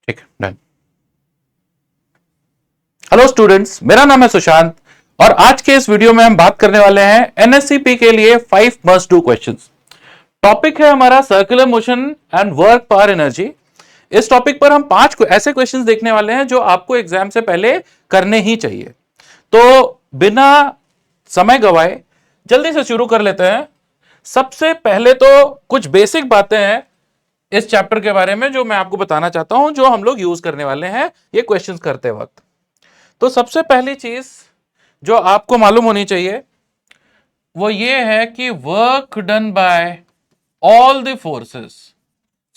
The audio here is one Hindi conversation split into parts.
ठीक है, डन। हेलो स्टूडेंट्स, मेरा नाम है सुशांत और आज के इस वीडियो में हम बात करने वाले हैं एनएससीपी के लिए 5 मस्ट डू क्वेश्चंस। टॉपिक है हमारा circular motion and work power energy. इस टॉपिक पर हम 5 ऐसे क्वेश्चंस देखने वाले हैं जो आपको एग्जाम से पहले करने ही चाहिए। तो बिना समय गवाए जल्दी से शुरू कर लेते हैं। सबसे पहले तो कुछ बेसिक बातें हैं इस चैप्टर के बारे में जो मैं आपको बताना चाहता हूं, जो हम लोग यूज करने वाले हैं ये क्वेश्चंस करते वक्त। तो सबसे पहली चीज जो आपको मालूम होनी चाहिए वो ये है कि work done bye all the forces,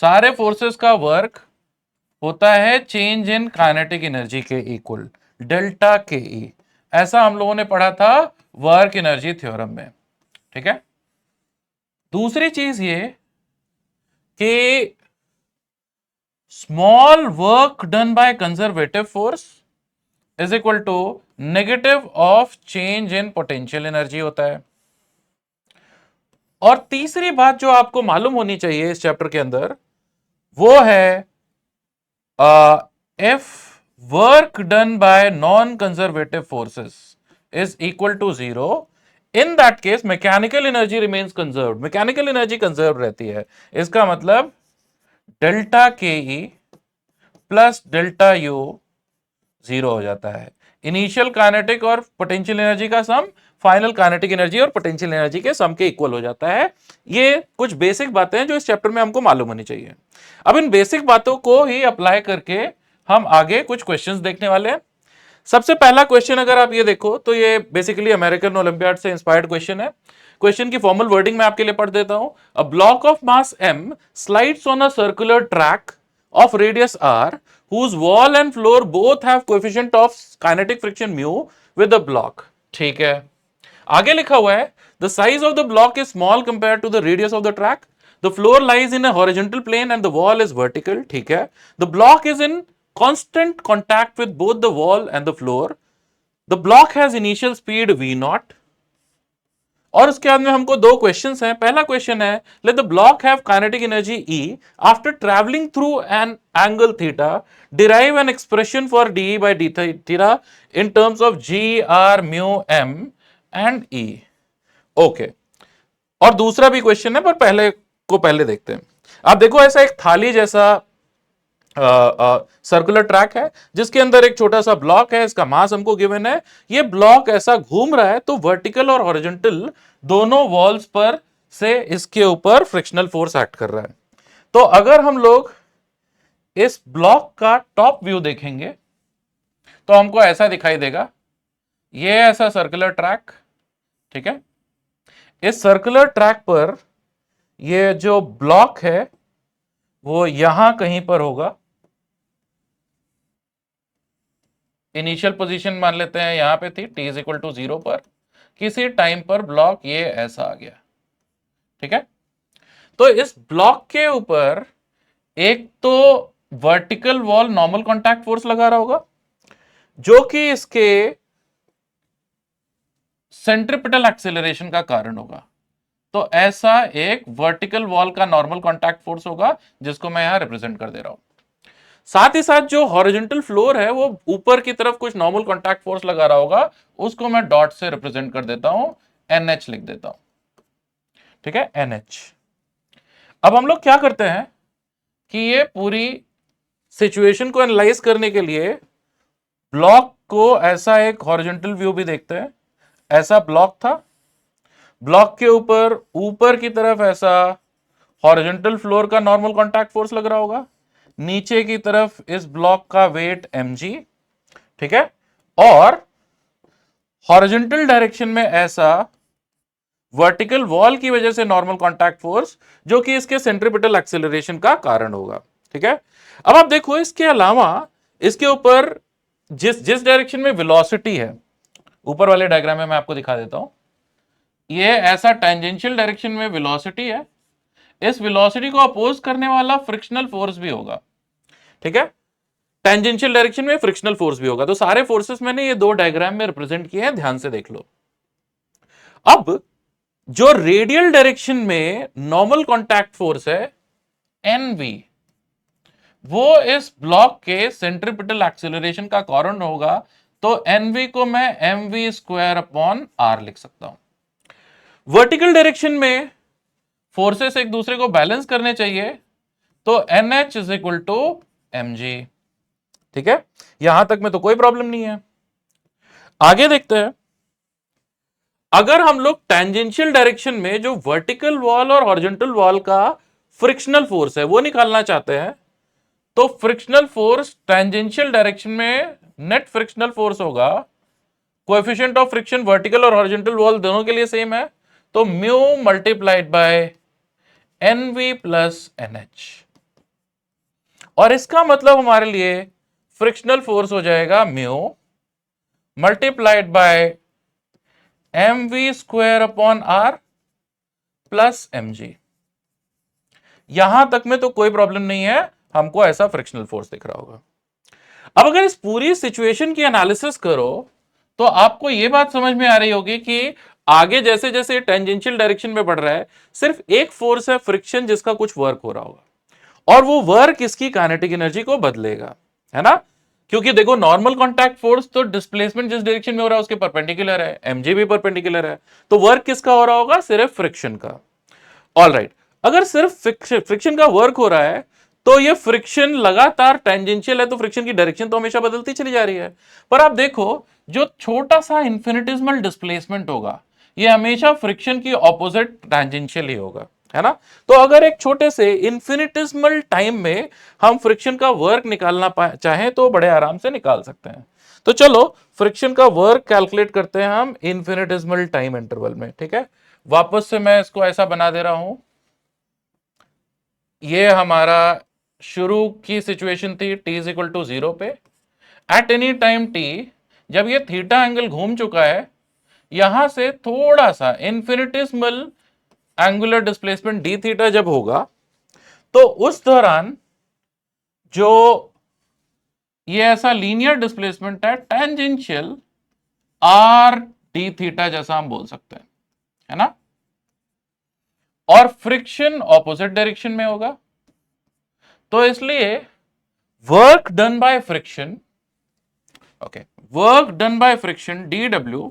सारे फोर्सेस का वर्क होता है चेंज इन काइनेटिक एनर्जी के इक्वल, डेल्टा के ई। ऐसा हम लोगों ने पढ़ा था वर्क एनर्जी थ्योरम में। ठीक है, दूसरी चीज ये कि small work done by conservative force is equal to negative of change in potential energy होता है। और तीसरी बात जो आपको मालूम होनी चाहिए इस चैप्टर के अंदर वो है if work done by non conservative forces is equal to zero, in that case mechanical energy remains conserve. Mechanical energy conserve रहती है, इसका मतलब delta K E plus delta U zero हो जाता है। इनिशियल काइनेटिक और पोटेंशियल एनर्जी का सम फाइनल काइनेटिक एनर्जी और पोटेंशियल एनर्जी के सम के इक्वल हो जाता है। ये कुछ बेसिक बातें हैं जो इस चैप्टर में हमको मालूम होनी चाहिए। अब इन बेसिक बातों को ही अप्लाई करके हम आगे कुछ क्वेश्चंस देखने वाले हैं। सबसे पहला क्वेश्चन अगर आप ये देखो तो ये बेसिकली अमेरिकन ओलंपियाड से इंस्पायर्ड क्वेश्चन है। क्वेश्चन की फॉर्मल वर्डिंग मैं आपके लिए पढ़ देता हूं। A block of mass m slides on a circular track of radius r whose wall and floor both have coefficient of kinetic friction mu with the block। ठीक है, आगे लिखा हुआ है the size of the block is small compared to the radius of the track, the floor lies in a horizontal plane and the wall is vertical। ठीक है, the block is in constant contact with both the wall and the floor, the block has initial speed v naught। और उसके बाद में हमको दो क्वेश्चंस हैं। पहला क्वेश्चन है let the block have kinetic energy E after travelling through an angle theta, derive an expression for d by d theta in terms of g r mu m and E। Okay, और दूसरा भी क्वेश्चन है पर पहले को पहले देखते हैं। आप देखो ऐसा एक थाली जैसा सर्कुलर ट्रैक है जिसके अंदर एक छोटा सा ब्लॉक है, इसका मास हमको गिवन है। ये ब्लॉक ऐसा घूम रहा है तो वर्टिकल और हॉरिजॉन्टल दोनों वॉल्स पर से इसके ऊपर फ्रिक्शनल फोर्स एक्ट कर रहा है। तो अगर हम लोग इस ब्लॉक का टॉप व्यू देखेंगे तो हमको ऐसा दिखाई देगा, ये ऐसा सर्कुलर ट्रैक। ठीक है, इस सर्कुलर ट्रैक पर ये जो ब्लॉक है वो यहां कहीं पर होगा। इनिशियल पोजीशन मान लेते हैं यहां पे थी t इज इक्वल टू 0 पर, किसी टाइम पर ब्लॉक ये ऐसा आ गया। ठीक है, तो इस ब्लॉक के ऊपर एक तो vertical wall normal contact force लगा रहा होगा जो कि इसके सेंट्रिपिटल एक्सेलरेशन का कारण होगा। तो ऐसा एक वर्टिकल वॉल का नॉर्मल कॉन्टैक्ट फोर्स होगा जिसको मैं यहां रिप्रेजेंट कर दे रहा हूं। साथ ही साथ जो हॉरिजॉन्टल फ्लोर है वो ऊपर की तरफ कुछ नॉर्मल कॉन्टैक्ट फोर्स लगा रहा होगा, उसको मैं डॉट से रिप्रेजेंट कर देता हूं, NH लिख देता हूं। ठीक है, NH। अब हम लोग क्या करते हैं कि ये पूरी सिचुएशन को एनालाइज करने के लिए ब्लॉक को ऐसा एक हॉरिजॉन्टल व्यू भी देखते हैं। ऐसा ब्लॉक था, ब्लॉक के ऊपर की तरफ ऐसा हॉरिजॉन्टल फ्लोर का नॉर्मल कॉन्टैक्ट फोर्स लग रहा होगा, नीचे की तरफ इस ब्लॉक का वेट mg। ठीक है, और हॉरिजॉन्टल डायरेक्शन में ऐसा वर्टिकल वॉल की वजह से नॉर्मल कॉन्टैक्ट फोर्स जो कि इसके सेंट्रिपिटल एक्सेलरेशन का कारण होगा। ठीक है, अब आप देखो इसके अलावा इसके ऊपर जिस जिस डायरेक्शन में वेलोसिटी है, ऊपर वाले डायग्राम में मैं आपको दिखा देता हूं, ये ऐसा टेंजेंशियल डायरेक्शन में वेलोसिटी है, इस वेलोसिटी को अपोज करने वाला फ्रिक्शनल फोर्स भी होगा। ठीक है, टेंजेंशियल डायरेक्शन में फ्रिक्शनल फोर्स भी होगा। तो सारे फोर्सेस मैंने ये दो डायग्राम में रिप्रेजेंट किए हैं, ध्यान से देख लो। अब जो रेडियल डायरेक्शन में नॉर्मल कॉन्टैक्ट फोर्स है NV, वो इस ब्लॉक के सेंट्रीपिटल एक्सेलरेशन का कारण होगा। तो एनवी को मैं mv² अपॉन r लिख सकता हूं। वर्टिकल डायरेक्शन में फोर्सेस एक दूसरे को बैलेंस करने चाहिए, तो NH is equal to mg। ठीक है, यहां तक में तो कोई प्रॉब्लम नहीं है। आगे देखते हैं, अगर हम लोग टेंजेंशियल डायरेक्शन में जो वर्टिकल वॉल और हॉरिजॉन्टल वॉल का फ्रिक्शनल फोर्स है वो निकालना चाहते हैं, तो फ्रिक्शनल फोर्स टेंजेंशियल डायरेक्शन में नेट फ्रिक्शनल फोर्स होगा, कोएफिशिएंट ऑफ फ्रिक्शन वर्टिकल और हॉरिजॉन्टल वॉल दोनों के लिए सेम है, तो mu multiplied by NV plus NH. और इसका मतलब हमारे लिए फ्रिक्शनल फोर्स हो जाएगा mu multiplied by mv² upon r plus mg। यहां तक में तो कोई प्रॉब्लम नहीं है, हमको ऐसा फ्रिक्शनल फोर्स दिख रहा होगा। अब अगर इस पूरी सिचुएशन की एनालिसिस करो तो आपको यह बात समझ में आ रही होगी कि आगे जैसे जैसे टेंजेंशियल डायरेक्शन में बढ़ रहा है, सिर्फ एक फोर्स है फ्रिक्शन जिसका कुछ वर्क हो रहा होगा, और वो वर्क इसकी काइनेटिक एनर्जी को बदलेगा, है ना। क्योंकि देखो नॉर्मल कांटेक्ट फोर्स तो डिस्प्लेसमेंट जिस डायरेक्शन में हो रहा है उसके परपेंडिकुलर है, mg भी परपेंडिकुलर है, तो वर्क किसका हो रहा होगा, सिर्फ फ्रिक्शन का। ऑल राइट, अगर सिर्फ फ्रिक्शन का वर्क हो रहा है तो ये फ्रिक्शन लगातार टेंजेंशियल है, तो फ्रिक्शन की डायरेक्शन तो हमेशा बदलती चली जा रही है। पर आप देखो जो छोटा सा इन्फिनिटिसिमल डिस्प्लेसमेंट होगा ये हमेशा फ्रिक्शन की ऑपोजिट टेंजेंशियल ही होगा, है ना। तो अगर एक छोटे से इन्फिनिटिसिमल टाइम में हम फ्रिक्शन का वर्क निकालना चाहें तो बड़े आराम से निकाल सकते हैं। तो चलो फ्रिक्शन का वर्क कैलकुलेट करते हैं हम इन्फिनिटिसिमल टाइम इंटरवल में। ठीक है, वापस से मैं इसको ऐसा बना दे रहा हूं, ये हमारा शुरू की सिचुएशन थी t इज इक्वल टू 0 पे। एट एनी टाइम t, जब ये थीटा एंगल घूम चुका है, यहां से थोड़ा सा इन्फिनिटिसिमल एंगुलर डिस्प्लेसमेंट डी थीटा जब होगा, तो उस दौरान जो ये ऐसा लीनियर डिस्प्लेसमेंट है टेंजेंशियल आर डी थीटा जैसा हम बोल सकते हैं, है ना। और फ्रिक्शन ऑपोजिट डायरेक्शन में होगा, तो इसलिए work done by friction, okay, work done by friction dw,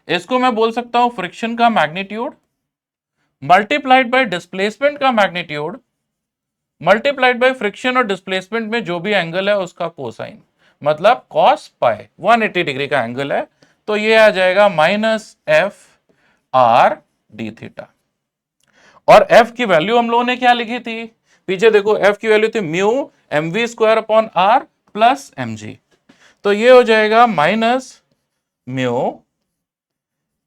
इसको मैं बोल सकता हूं फ्रिक्शन का मैग्नीट्यूड मल्टीप्लाइड बाय डिस्प्लेसमेंट का मैग्नीट्यूड मल्टीप्लाइड बाय फ्रिक्शन और डिस्प्लेसमेंट में जो भी एंगल है उसका कोसाइन, मतलब cos पाई 180 डिग्री का एंगल है, तो ये आ जाएगा -f/r डी थीटा। और f की वैल्यू हम लोगों ने क्या लिखी थी, पीछे देखो, f की वैल्यू थी mu mv² upon r plus mg, तो ये हो जाएगा minus mu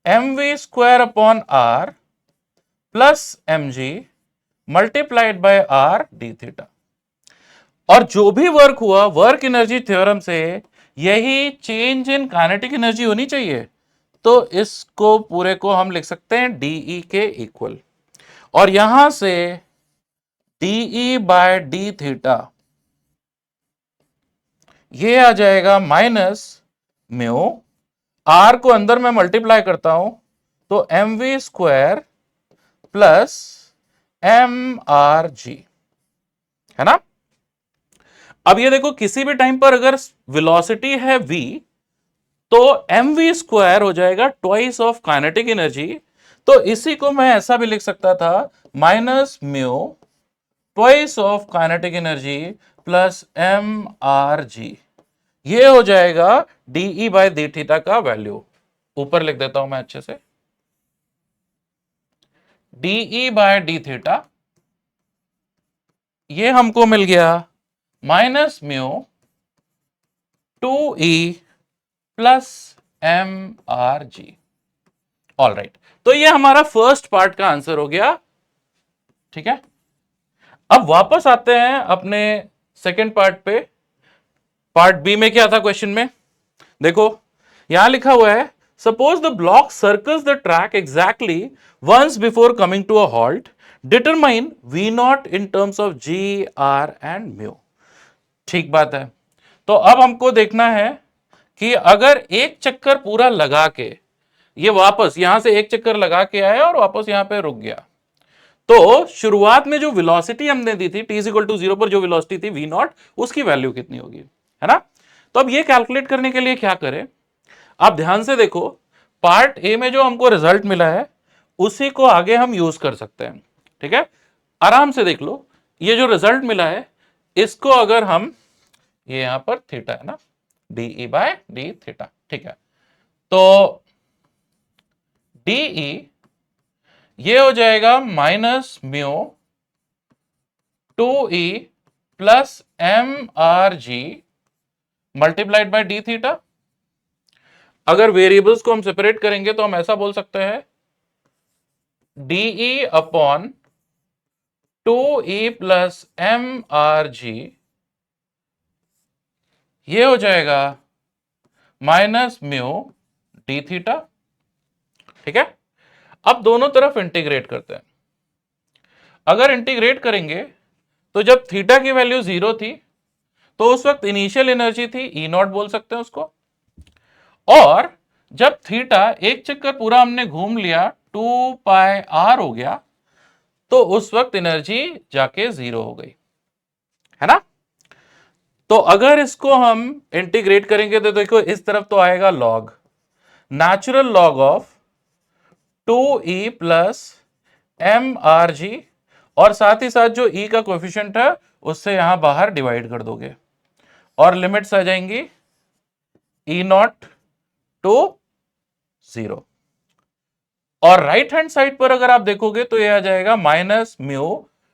mv² upon r plus mg multiplied by r D theta. और जो भी वर्क हुआ, वर्क एनर्जी थ्योरम से यही चेंज इन काइनेटिक एनर्जी होनी चाहिए, तो इसको पूरे को हम लिख सकते हैं डीई के इक्वल, और यहां से डीई बाय डी थीटा ये आ जाएगा माइनस म्यू, आर को अंदर में मल्टीप्लाई करता हूं तो mv² प्लस mrg, है ना। अब ये देखो किसी भी टाइम पर अगर वेलोसिटी है v, तो mv² हो जाएगा ट्वाइस ऑफ काइनेटिक एनर्जी, तो इसी को मैं ऐसा भी लिख सकता था minus mu twice of kinetic energy plus mrg, ये हो जाएगा डीई बाय डी थीटा का वैल्यू। ऊपर लिख देता हूं मैं अच्छे से, डीई बाय डी थीटा ये हमको मिल गया minus mu 2e plus mrg। All right, तो ये हमारा फर्स्ट पार्ट का आंसर हो गया। ठीक है, अब वापस आते हैं अपने सेकेंड पार्ट पे। पार्ट बी में क्या था क्वेश्चन में, देखो यहां लिखा हुआ है, suppose the block circles the track exactly once before coming to a halt, determine v naught in terms of g r and mu. ठीक बात है, तो अब हमको देखना है कि अगर एक चक्कर पूरा लगा के ये वापस यहां से एक चक्कर लगा के आया और वापस यहां पे रुक गया, तो शुरुआत में जो वेलोसिटी हमने दी थी t इक्वल टू 0 पर, जो वेलोसिटी थी v नॉट, उसकी वैल्यू कितनी होगी, है ना। तो अब ये कैलकुलेट करने के लिए क्या करें, आप ध्यान से देखो, पार्ट ए में जो हमको रिजल्ट मिला है उसी को आगे हम यूज कर सकते हैं, ठीक है। आराम से देख लो, ये जो रिजल्ट मिला है इसको अगर हम, ये यहां पर थीटा है ना, डीई बाय डी थीटा, ठीक है। तो डीई ये हो जाएगा minus mu 2e plus m r g multiplied by d theta. अगर वेरिएबल्स को हम सेपरेट करेंगे तो हम ऐसा बोल सकते हैं, d E upon 2e plus m r g, ये हो जाएगा माइनस म्यू डी थीटा, ठीक है। अब दोनों तरफ इंटीग्रेट करते हैं। अगर इंटीग्रेट करेंगे तो जब थीटा की वैल्यू 0 थी तो उस वक्त इनिशियल एनर्जी थी ई नॉट, बोल सकते हैं उसको। और जब थीटा एक चक्कर पूरा हमने घूम लिया 2 पाई आर हो गया, तो उस वक्त एनर्जी जाके 0 हो गई, है ना। तो अगर इसको हम इंटीग्रेट करेंगे तो देखो इस तरफ तो आएगा log, natural log of 2e plus m r g, और साथ ही साथ जो e का कोएफिशिएंट है उससे यहां बाहर डिवाइड कर दोगे और लिमिट्स आ जाएंगी ई नॉट टू 0। और राइट हैंड साइड पर अगर आप देखोगे तो यह आ जाएगा माइनस म्यू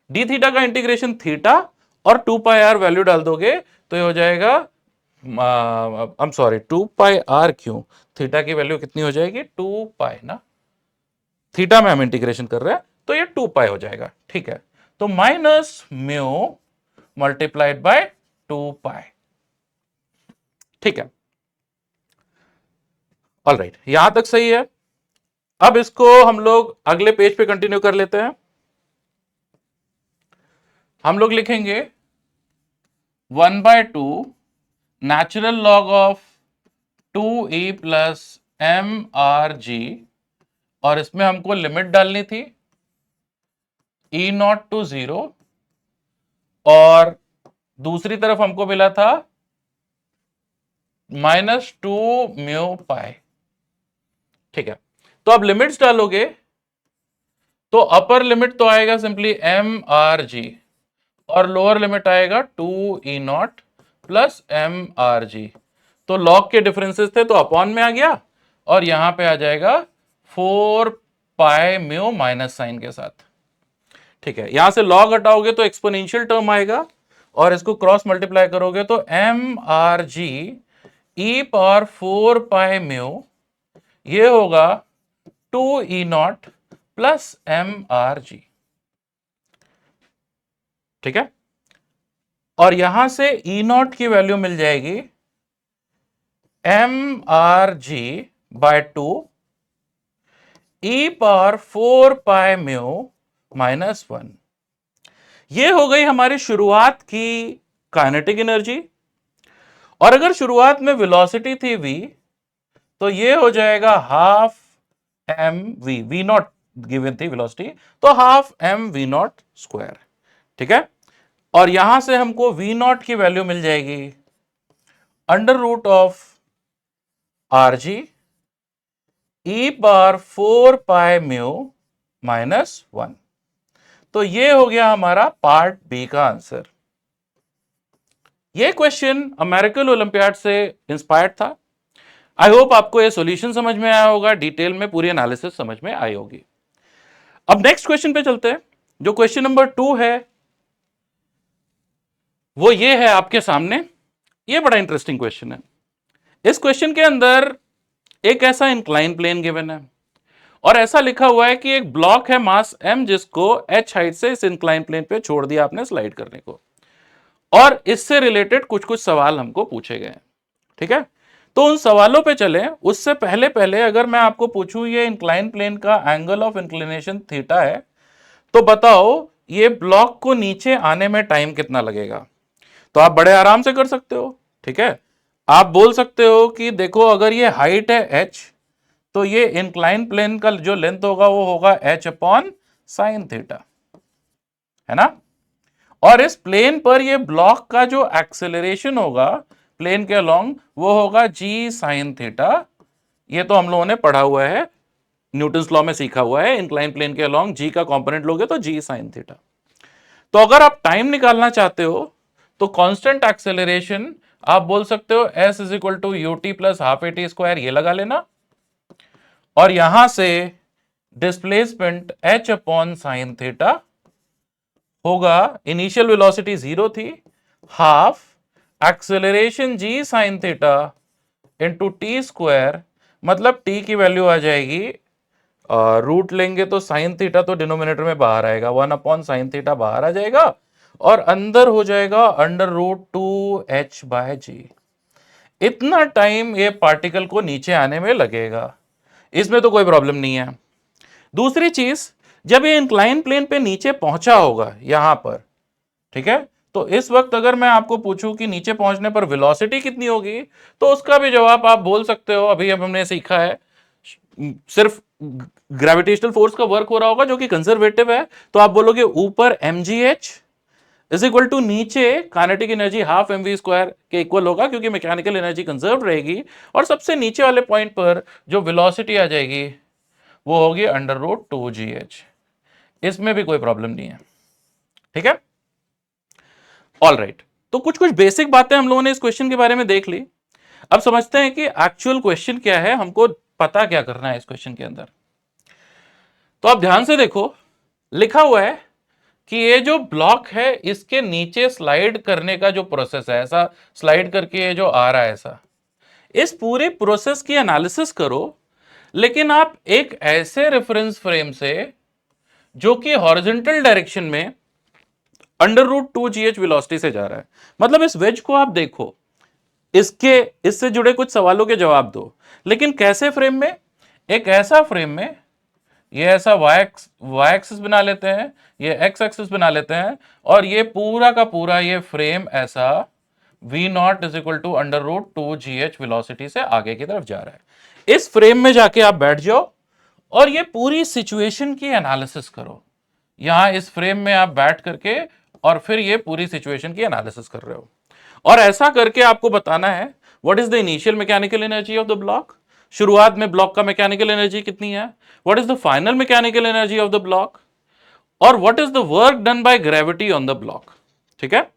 डी थीटा का इंटीग्रेशन थीटा, और 2 पाई आर वैल्यू डाल दोगे तो ये हो जाएगा, I am sorry 2 pi r, क्यों, थीटा की वैल्यू कितनी हो जाएगी 2 पाई ना, थीटा में हम इंटीग्रेशन कर रहे हैं तो ये 2 पाई हो जाएगा, ठीक है। तो माइनस म्यू मल्टीप्लाइड बाय 2 पाई, ठीक है। ऑलराइट, यहां तक सही है। अब इसको हम लोग अगले पेज पे कंटिन्यू कर लेते हैं। हम लोग लिखेंगे 1/2 natural log of 2e plus m r g, और इसमें हमको लिमिट डालनी थी ई नॉट टू 0, और दूसरी तरफ हमको मिला था -2 म्यू पाई, ठीक है। तो अब लिमिट्स डालोगे तो अपर लिमिट तो आएगा सिंपली एम आर जी, और लोअर लिमिट आएगा 2e naught plus m r g. तो लॉग के डिफरेंसेस थे तो अपॉन में आ गया, और यहां पे आ जाएगा 4 पाई म्यू माइनस साइन के साथ, ठीक है। यहां से लॉग हटाओगे तो एक्सपोनेंशियल टर्म आएगा, और इसको क्रॉस मल्टीप्लाई करोगे तो m r g e power 4 pi mu, ये होगा 2e naught plus m r g, ठीक है। और यहां से ई नॉट की वैल्यू मिल जाएगी एम आर जी बाय 2 ई पावर 4 पाई म्यू माइनस 1। ये हो गई हमारी शुरुआत की काइनेटिक एनर्जी। और अगर शुरुआत में वेलोसिटी थी v, तो ये हो जाएगा half m v, v naught given थी वेलोसिटी, तो half m v naught square, ठीक है। और यहां से हमको वी नॉट की वैल्यू मिल जाएगी under root of r g e power 4 pi mu minus 1। तो ये हो गया हमारा पार्ट बी का आंसर। ये क्वेश्चन अमेरिकन ओलंपियाड से इंस्पायर्ड था। आई होप आपको ये सॉल्यूशन समझ में आया होगा, डिटेल में पूरी एनालिसिस समझ में आई होगी। अब नेक्स्ट क्वेश्चन पे चलते हैं। जो क्वेश्चन नंबर 2 है वो ये है आपके सामने। ये बड़ा इंटरेस्टिंग क्वेश्चन है। इस क्वेश्चन के अंदर एक ऐसा इंक्लाइन प्लेन गिवन है, और ऐसा लिखा हुआ है कि एक ब्लॉक है मास m, जिसको h हाइट से इस इंक्लाइन प्लेन पे छोड़ दिया आपने स्लाइड करने को, और इससे रिलेटेड कुछ कुछ सवाल हमको पूछे गए हैं, ठीक है। तो उन सवालों पे चलें, उससे पहले पहले अगर मैं आपको पूछूं ये इंक्लाइन प्लेन का एंगल ऑफ इंक्लिनेशन थीटा है, तो बताओ ये ब्लॉक को नीचे आने में टाइम कितना लगेगा। तो आप बड़े आराम से कर सकते हो, ठीक है। आप बोल सकते हो कि देखो अगर ये हाइट है h, तो ये इंक्लाइन प्लेन का जो लेंथ होगा वो होगा h अपॉन साइन थीटा, है ना। और इस प्लेन पर ये ब्लॉक का जो एक्सेलरेशन होगा प्लेन के अलोंग वो होगा जी साइन थीटा। ये तो हम लोगों ने पढ़ा हुआ है, न्यूटन्स लॉ में सीखा हुआ है, इंक्लाइन प्लेन के अलोंग जी का कंपोनेंट लोगे तो जी साइन थीटा। तो अगर आप टाइम निकालना चाहते हो तो कांस्टेंट एक्सेलरेशन आप बोल सकते हो s is equal to u t plus half a t square, ये लगा लेना। और यहां से displacement h upon sine theta होगा, इनिशियल वेलोसिटी 0 थी, half acceleration g sine theta into t square, मतलब t की वैल्यू आ जाएगी, रूट लेंगे तो साइन थीटा तो डिनोमिनेटर में बाहर आएगा, 1/sin थीटा बाहर आ जाएगा और अंदर हो जाएगा अंडर रूट 2h/g। इतना टाइम ये पार्टिकल को नीचे आने में लगेगा, इसमें तो कोई प्रॉब्लम नहीं है। दूसरी चीज, जब ये इंक्लाइन प्लेन पे नीचे पहुंचा होगा यहां पर, ठीक है, तो इस वक्त अगर मैं आपको पूछूं कि नीचे पहुंचने पर वेलोसिटी कितनी होगी, तो उसका भी जवाब आप बोल सकते हो, अभी अब हमने सीखा है, सिर्फ ग्रेविटेशनल फोर्स का वर्क हो रहा होगा जो कि कंजर्वेटिव है, तो आप बोलोगे ऊपर mgh इज इक्वल टू नीचे kinetic energy half mv square के इक्वल होगा, क्योंकि मैकेनिकल एनर्जी कंजर्व रहेगी, और सबसे नीचे वाले पॉइंट पर जो वेलोसिटी आ जाएगी वो होगी अंडर रूट 2gh। इसमें भी कोई प्रॉब्लम नहीं है, ठीक है। ऑल राइट, तो कुछ कुछ बेसिक बातें हम लोगों ने इस क्वेश्चन के बारे में देख ली। अब समझते हैं कि एक्चुअल क्वेश्चन क्या है, हमको पता क्या करना है इस क्वेश्चन के अंदर। तो आप ध्यान से देखो, लिखा हुआ है कि ये जो ब्लॉक है इसके नीचे स्लाइड करने का जो प्रोसेस है, ऐसा स्लाइड करके ये जो आ रहा है ऐसा, इस पूरे प्रोसेस की एनालिसिस करो, लेकिन आप एक ऐसे रेफरेंस फ्रेम से जो कि हॉरिजॉन्टल डायरेक्शन में अंडर रूट 2gh वेलोसिटी से जा रहा है। मतलब इस वेज को आप देखो, इसके इससे जुड़े कुछ सवालों के जवाब दो, लेकिन कैसे फ्रेम में, एक ऐसा फ्रेम में, ये ऐसा y एक्सिस बना लेते हैं, ये x एक्सिस बना लेते हैं, और ये पूरा का पूरा ये फ्रेम ऐसा v naught is equal to under root 2gh velocity से आगे की तरफ जा रहा है। इस फ्रेम में जाके आप बैठ जाओ और ये पूरी सिचुएशन की एनालिसिस करो। यहां इस फ्रेम में आप बैठ करके और फिर ये पूरी सिचुएशन की एनालिसिस कर रहे हो, और ऐसा करके आपको बताना है what is the initial mechanical energy of the block, शुरुआत में ब्लॉक का मैकेनिकल एनर्जी कितनी है, what is the final mechanical energy of the block, और what is the work done by gravity on the block. ठीक है,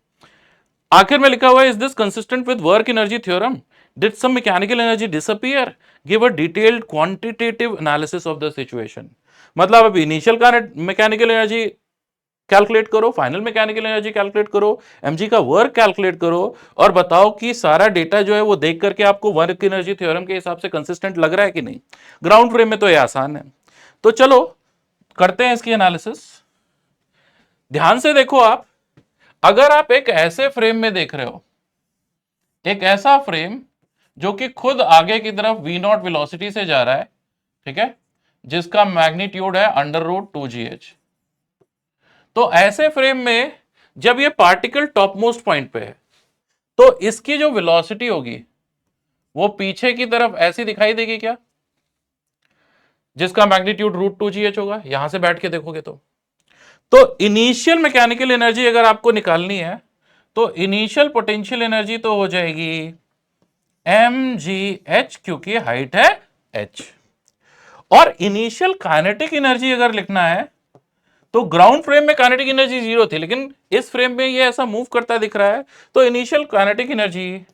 आखिर में लिखा हुआ है, is this consistent with work energy theorem, did some mechanical energy disappear, give a detailed quantitative analysis of the situation. मतलब अब इनिशियल मैकेनिकल एनर्जी कैलकुलेट करो, फाइनल मैकेनिकल एनर्जी कैलकुलेट करो, mg का वर्क कैलकुलेट करो, और बताओ कि सारा डेटा जो है वो देख करके आपको वर्क एनर्जी थ्योरम के हिसाब से कंसिस्टेंट लग रहा है कि नहीं। ग्राउंड फ्रेम में तो ये आसान है। तो चलो करते हैं इसकी एनालिसिस। ध्यान से देखो, आप अगर आप एक ऐसे फ्रेम में देख रहे हो, एक ऐसा फ्रेम जो कि खुद आगे की तरफ v नॉट वेलोसिटी से जा रहा है, ठीक है, जिसका मैग्नीट्यूड है अंडर रूट 2gh, तो ऐसे फ्रेम में जब ये पार्टिकल टॉप मोस्ट पॉइंट पे है तो इसकी जो वेलोसिटी होगी वो पीछे की तरफ ऐसी दिखाई देगी क्या, जिसका मैग्नीट्यूड रूट 2gh होगा। यहां से बैठ के देखोगे तो इनिशियल मैकेनिकल एनर्जी अगर आपको निकालनी है तो इनिशियल पोटेंशियल एनर्जी तो हो जाएगी mgh, क्योंकि हाइट है h। और इनिशियल काइनेटिक एनर्जी अगर लिखना है तो ग्राउंड फ्रेम में काइनेटिक एनर्जी 0 थी, लेकिन इस फ्रेम में ये ऐसा मूव करता दिख रहा है, तो initial kinetic energy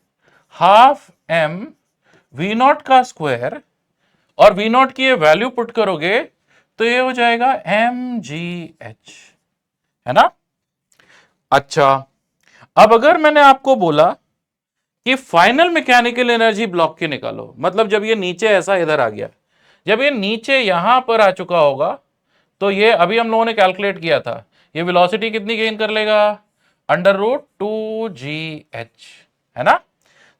half m v not का स्क्वायर, और v नॉट की ये वैल्यू पुट करोगे तो ये हो जाएगा mgh, है ना। अच्छा, अब अगर मैंने आपको बोला कि फाइनल मैकेनिकल एनर्जी ब्लॉक की निकालो, मतलब जब ये नीचे ऐसा इधर आ गया, जब ये नीचे यहां पर आ चुका होगा, तो ये अभी हम लोगों ने कैलकुलेट किया था, ये वेलोसिटी कितनी गेन कर लेगा, अंडर रूट 2gh, है ना।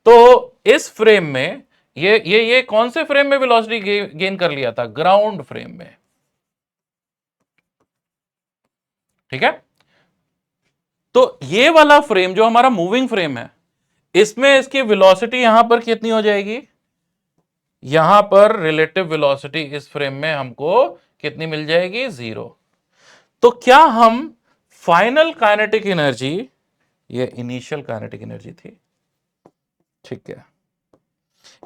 तो इस फ्रेम में ये कौन से फ्रेम में वेलोसिटी गेन कर लिया था, ग्राउंड फ्रेम में, ठीक है। तो ये वाला फ्रेम जो हमारा मूविंग फ्रेम है, इसमें इसकी वेलोसिटी यहां पर कितनी हो जाएगी, यहां पर रिलेटिव वेलोसिटी इस फ्रेम में हमको कितनी मिल जाएगी, 0। तो क्या हम फाइनल काइनेटिक एनर्जी, ये इनिशियल काइनेटिक एनर्जी थी, ठीक है,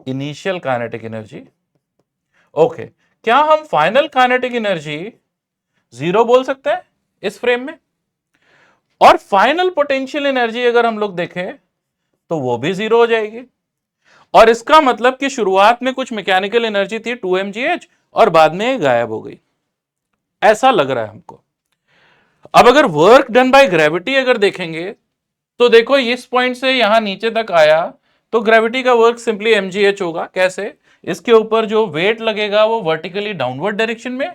इनिशियल काइनेटिक एनर्जी। ओके, क्या हम फाइनल काइनेटिक एनर्जी 0 बोल सकते हैं इस फ्रेम में? और फाइनल पोटेंशियल एनर्जी अगर हम लोग देखें तो वो भी 0 हो जाएगी। और इसका मतलब कि शुरुआत में कुछ मैकेनिकल एनर्जी थी 2mgh और बाद में गायब हो गई, ऐसा लग रहा है हमको। अब अगर वर्क डन बाय ग्रेविटी अगर देखेंगे तो देखो इस पॉइंट से यहां नीचे तक आया तो ग्रेविटी का वर्क सिंपली mgh होगा। कैसे? इसके ऊपर जो वेट लगेगा वो वर्टिकली डाउनवर्ड डायरेक्शन में,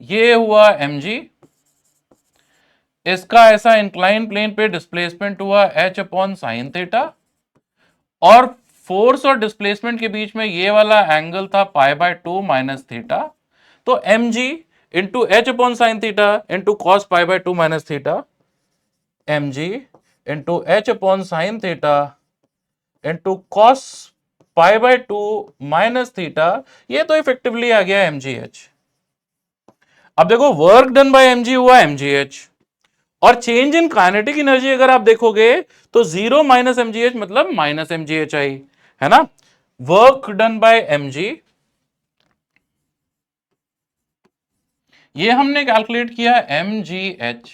ये हुआ mg, इसका ऐसा इंक्लाइन प्लेन पे डिस्प्लेसमेंट हुआ h अपॉन साइन थीटा, और फोर्स और डिस्प्लेसमेंट के बीच में ये वाला एंगल था π/2 माइनस थीटा। तो mg into H upon sine theta into cos π/2 minus theta, mg into H upon sine theta into cos π/2 minus theta, ये तो इफेक्टिवली आ गया mgh। अब देखो वर्क डन बाय mg हुआ mgh, और चेंज इन काइनेटिक एनर्जी अगर आप देखोगे तो 0 माइनस mgh मतलब माइनस mgh आई, है ना। वर्क डन बाय mg, ये हमने कैलकुलेट किया mgh,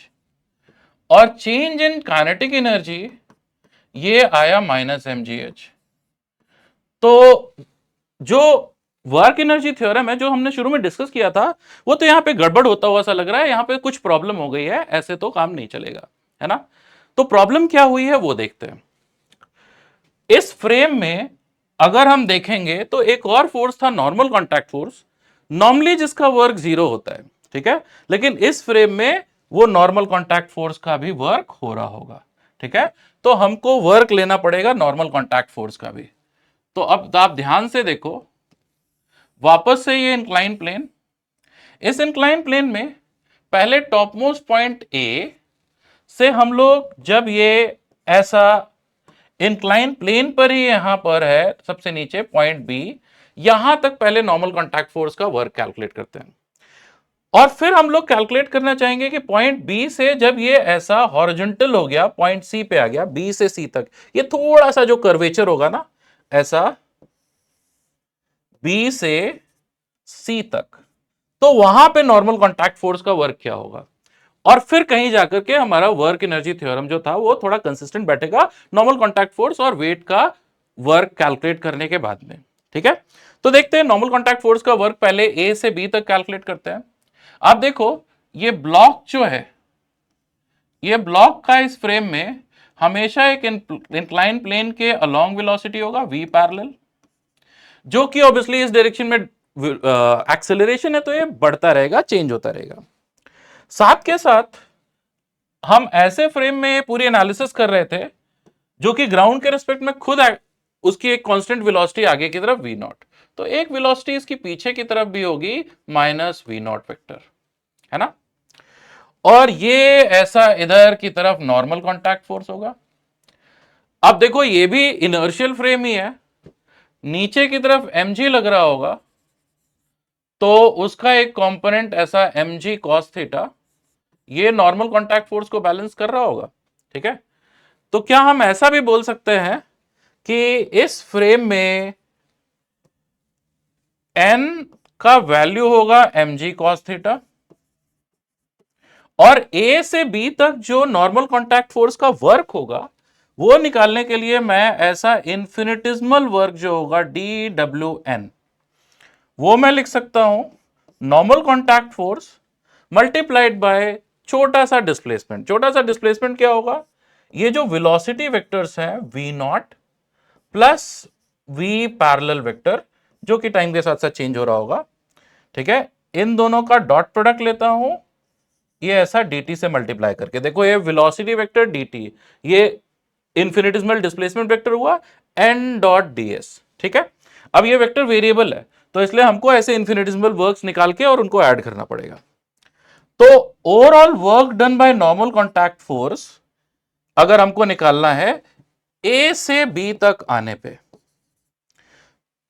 और चेंज इन काइनेटिक एनर्जी ये आया माइनस mgh। तो जो वर्क एनर्जी थ्योरम है जो हमने शुरू में डिस्कस किया था वो तो यहां पे गड़बड़ होता हुआ सा लग रहा है, यहां पे कुछ प्रॉब्लम हो गई है, ऐसे तो काम नहीं चलेगा, है ना। तो प्रॉब्लम क्या हुई है वो देखते हैं। इस फ्रेम में अगर हम देखेंगे तो एक और फोर्स था नॉर्मल कॉन्टैक्ट फोर्स, नॉर्मली जिसका वर्क 0 होता है, ठीक है, लेकिन इस फ्रेम में वो नॉर्मल कॉन्टैक्ट फोर्स का भी वर्क हो रहा होगा, ठीक है। तो हमको वर्क लेना पड़ेगा नॉर्मल कॉन्टैक्ट फोर्स का भी। तो अब आप ध्यान से देखो, वापस से ये इंक्लाइन प्लेन, इस इंक्लाइन प्लेन में पहले टॉप मोस्ट पॉइंट ए से हम लोग जब ये ऐसा इंक्लाइन प्लेन पर ही यहां पर है सबसे नीचे पॉइंट बी, यहां तक पहले नॉर्मल कॉन्टैक्ट फोर्स का वर्क कैलकुलेट करते हैं। और फिर हम लोग कैलकुलेट करना चाहेंगे कि पॉइंट बी से जब ये ऐसा हॉरिजॉन्टल हो गया, पॉइंट सी पे आ गया, बी से सी तक, ये थोड़ा सा जो कर्वेचर होगा ना ऐसा बी से सी तक, तो वहां पे नॉर्मल कॉन्टैक्ट फोर्स का वर्क क्या होगा। और फिर कहीं जाकर के हमारा वर्क एनर्जी थ्योरम जो था वो थोड़ा कंसिस्टेंट बैठेगा नॉर्मल कॉन्टैक्ट फोर्स और वेट का वर्क कैलकुलेट करने के बाद में, ठीक है। तो देखते हैं नॉर्मल कॉन्टैक्ट फोर्स का वर्क पहले ए से बी तक कैलकुलेट करते हैं। आप देखो ये ब्लॉक जो है, ये ब्लॉक का इस फ्रेम में हमेशा एक इंक्लाइन प्लेन के अलोंग वेलोसिटी होगा v पैरेलल, जो कि ऑब्वियसली इस डायरेक्शन में एक्सेलरेशन है तो ये बढ़ता रहेगा, चेंज होता रहेगा। साथ के साथ हम ऐसे फ्रेम में पूरी एनालिसिस कर रहे थे जो कि ग्राउंड के रिस्पेक्ट में खुद उसकी एक कांस्टेंट वेलोसिटी आगे की तरफ v0, तो एक वेलोसिटी इसकी पीछे की तरफ भी होगी माइनस v0 वेक्टर, है ना। और ये ऐसा इधर की तरफ नॉर्मल कॉन्टैक्ट फोर्स होगा। अब देखो ये भी इनर्शियल फ्रेम ही है, नीचे की तरफ mg लग रहा होगा तो उसका एक कंपोनेंट ऐसा mg cos थीटा, ये नॉर्मल कॉन्टैक्ट फोर्स को बैलेंस कर रहा होगा, ठीक है। तो क्या हम ऐसा भी बोल सकते हैं कि इस फ्रेम में n का वैल्यू होगा mg cos थीटा, और A से B तक जो नॉर्मल कॉन्टैक्ट फोर्स का वर्क होगा वो निकालने के लिए मैं ऐसा इन्फिनिटिज्मल वर्क जो होगा dWn, वो मैं लिख सकता हूं normal contact force multiplied by छोटा सा डिस्प्लेसमेंट। छोटा सा डिस्प्लेसमेंट क्या होगा, ये जो वेलोसिटी वेक्टर्स हैं v0 plus v parallel vector जो कि टाइम के साथ साथ चेंज हो रहा होगा, ठीक है, इन दोनों का डॉट प्रोडक्ट लेता हूं, ये ऐसा dt से मल्टीप्लाई करके, देखो ये वेलोसिटी वेक्टर dt, ये इन्फिनिटिजिमल डिस्प्लेसमेंट वेक्टर हुआ n डॉट ds, ठीक है। अब ये वेक्टर वेरिएबल है तो इसलिए हमको ऐसे इन्फिनिटिजिमल वर्क्स निकाल के और उनको ऐड करना पड़ेगा। तो overall work done by normal contact force अगर हमको निकालना है A से B तक आने पे,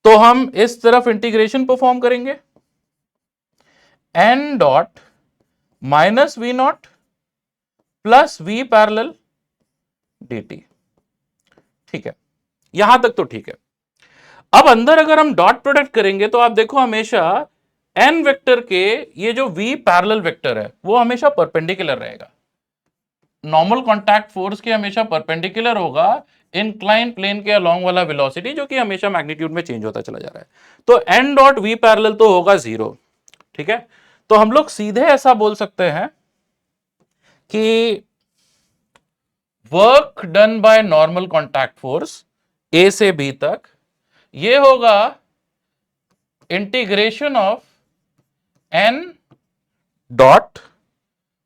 तो हम इस तरफ इंटीग्रेशन परफॉर्म करेंगे, n dot minus v0 plus v parallel dt। ठीक है, यहां तक तो ठीक है। अब अंदर अगर हम डॉट प्रोडक्ट करेंगे तो आप देखो हमेशा एन वेक्टर के ये जो वी पैरेलल वेक्टर है वो हमेशा परपेंडिकुलर रहेगा। नॉर्मल कांटेक्ट फोर्स के हमेशा परपेंडिकुलर होगा इंक्लाइन प्लेन के अलोंग वाला वेलोसिटी, जो कि हमेशा मैग्नीट्यूड में चेंज होता चला जा रहा है। तो एन डॉट वी पैरेलल तो होगा 0। ठीक है, तो हम लोग सीधे ऐसा बोल सकते हैं कि work done by normal contact force A से बी तक ये होगा integration of N dot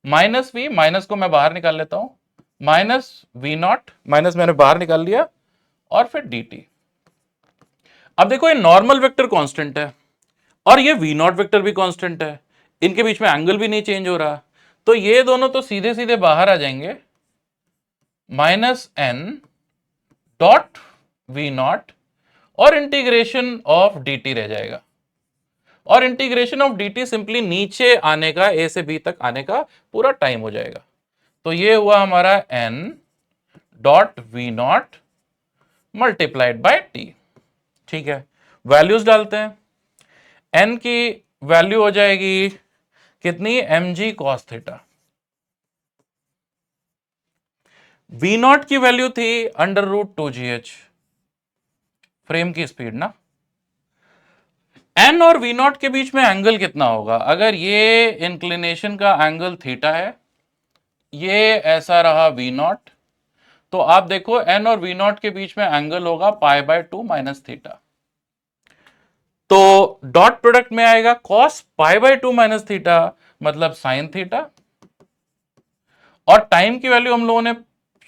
minus V, minus को मैं बाहर निकाल लेता हूं, माइनस वी नॉट, माइनस मैंने बाहर निकाल लिया, और फिर dt। अब देखो ये नॉर्मल वेक्टर कांस्टेंट है और ये वी नॉट वेक्टर भी कांस्टेंट है, इनके बीच में एंगल भी नहीं चेंज हो रहा, तो ये दोनों तो सीधे सीधे बाहर आ जाएंगे। Minus n dot v naught और इंटीग्रेशन ऑफ dt रह जाएगा, और इंटीग्रेशन ऑफ dt सिंपली नीचे आने का, a से b तक आने का पूरा टाइम हो जाएगा। तो ये हुआ हमारा n dot v naught multiplied by t। ठीक है, वैल्यूज डालते हैं। n की वैल्यू हो जाएगी कितनी, mg cos theta. V naught की वैल्यू थी √2gh, फ्रेम की स्पीड ना। एन और वी नॉट के बीच में एंगल कितना होगा, अगर ये इंक्लिनेशन का एंगल थीटा है, ये ऐसा रहा वी नॉट, तो आप देखो एन और वी नॉट के बीच में एंगल होगा π/2 माइनस थीटा। तो डॉट प्रोडक्ट में आएगा cos π/2 माइनस थीटा मतलब साइन थीटा, और टाइम की वैल्यू हम लोगों ने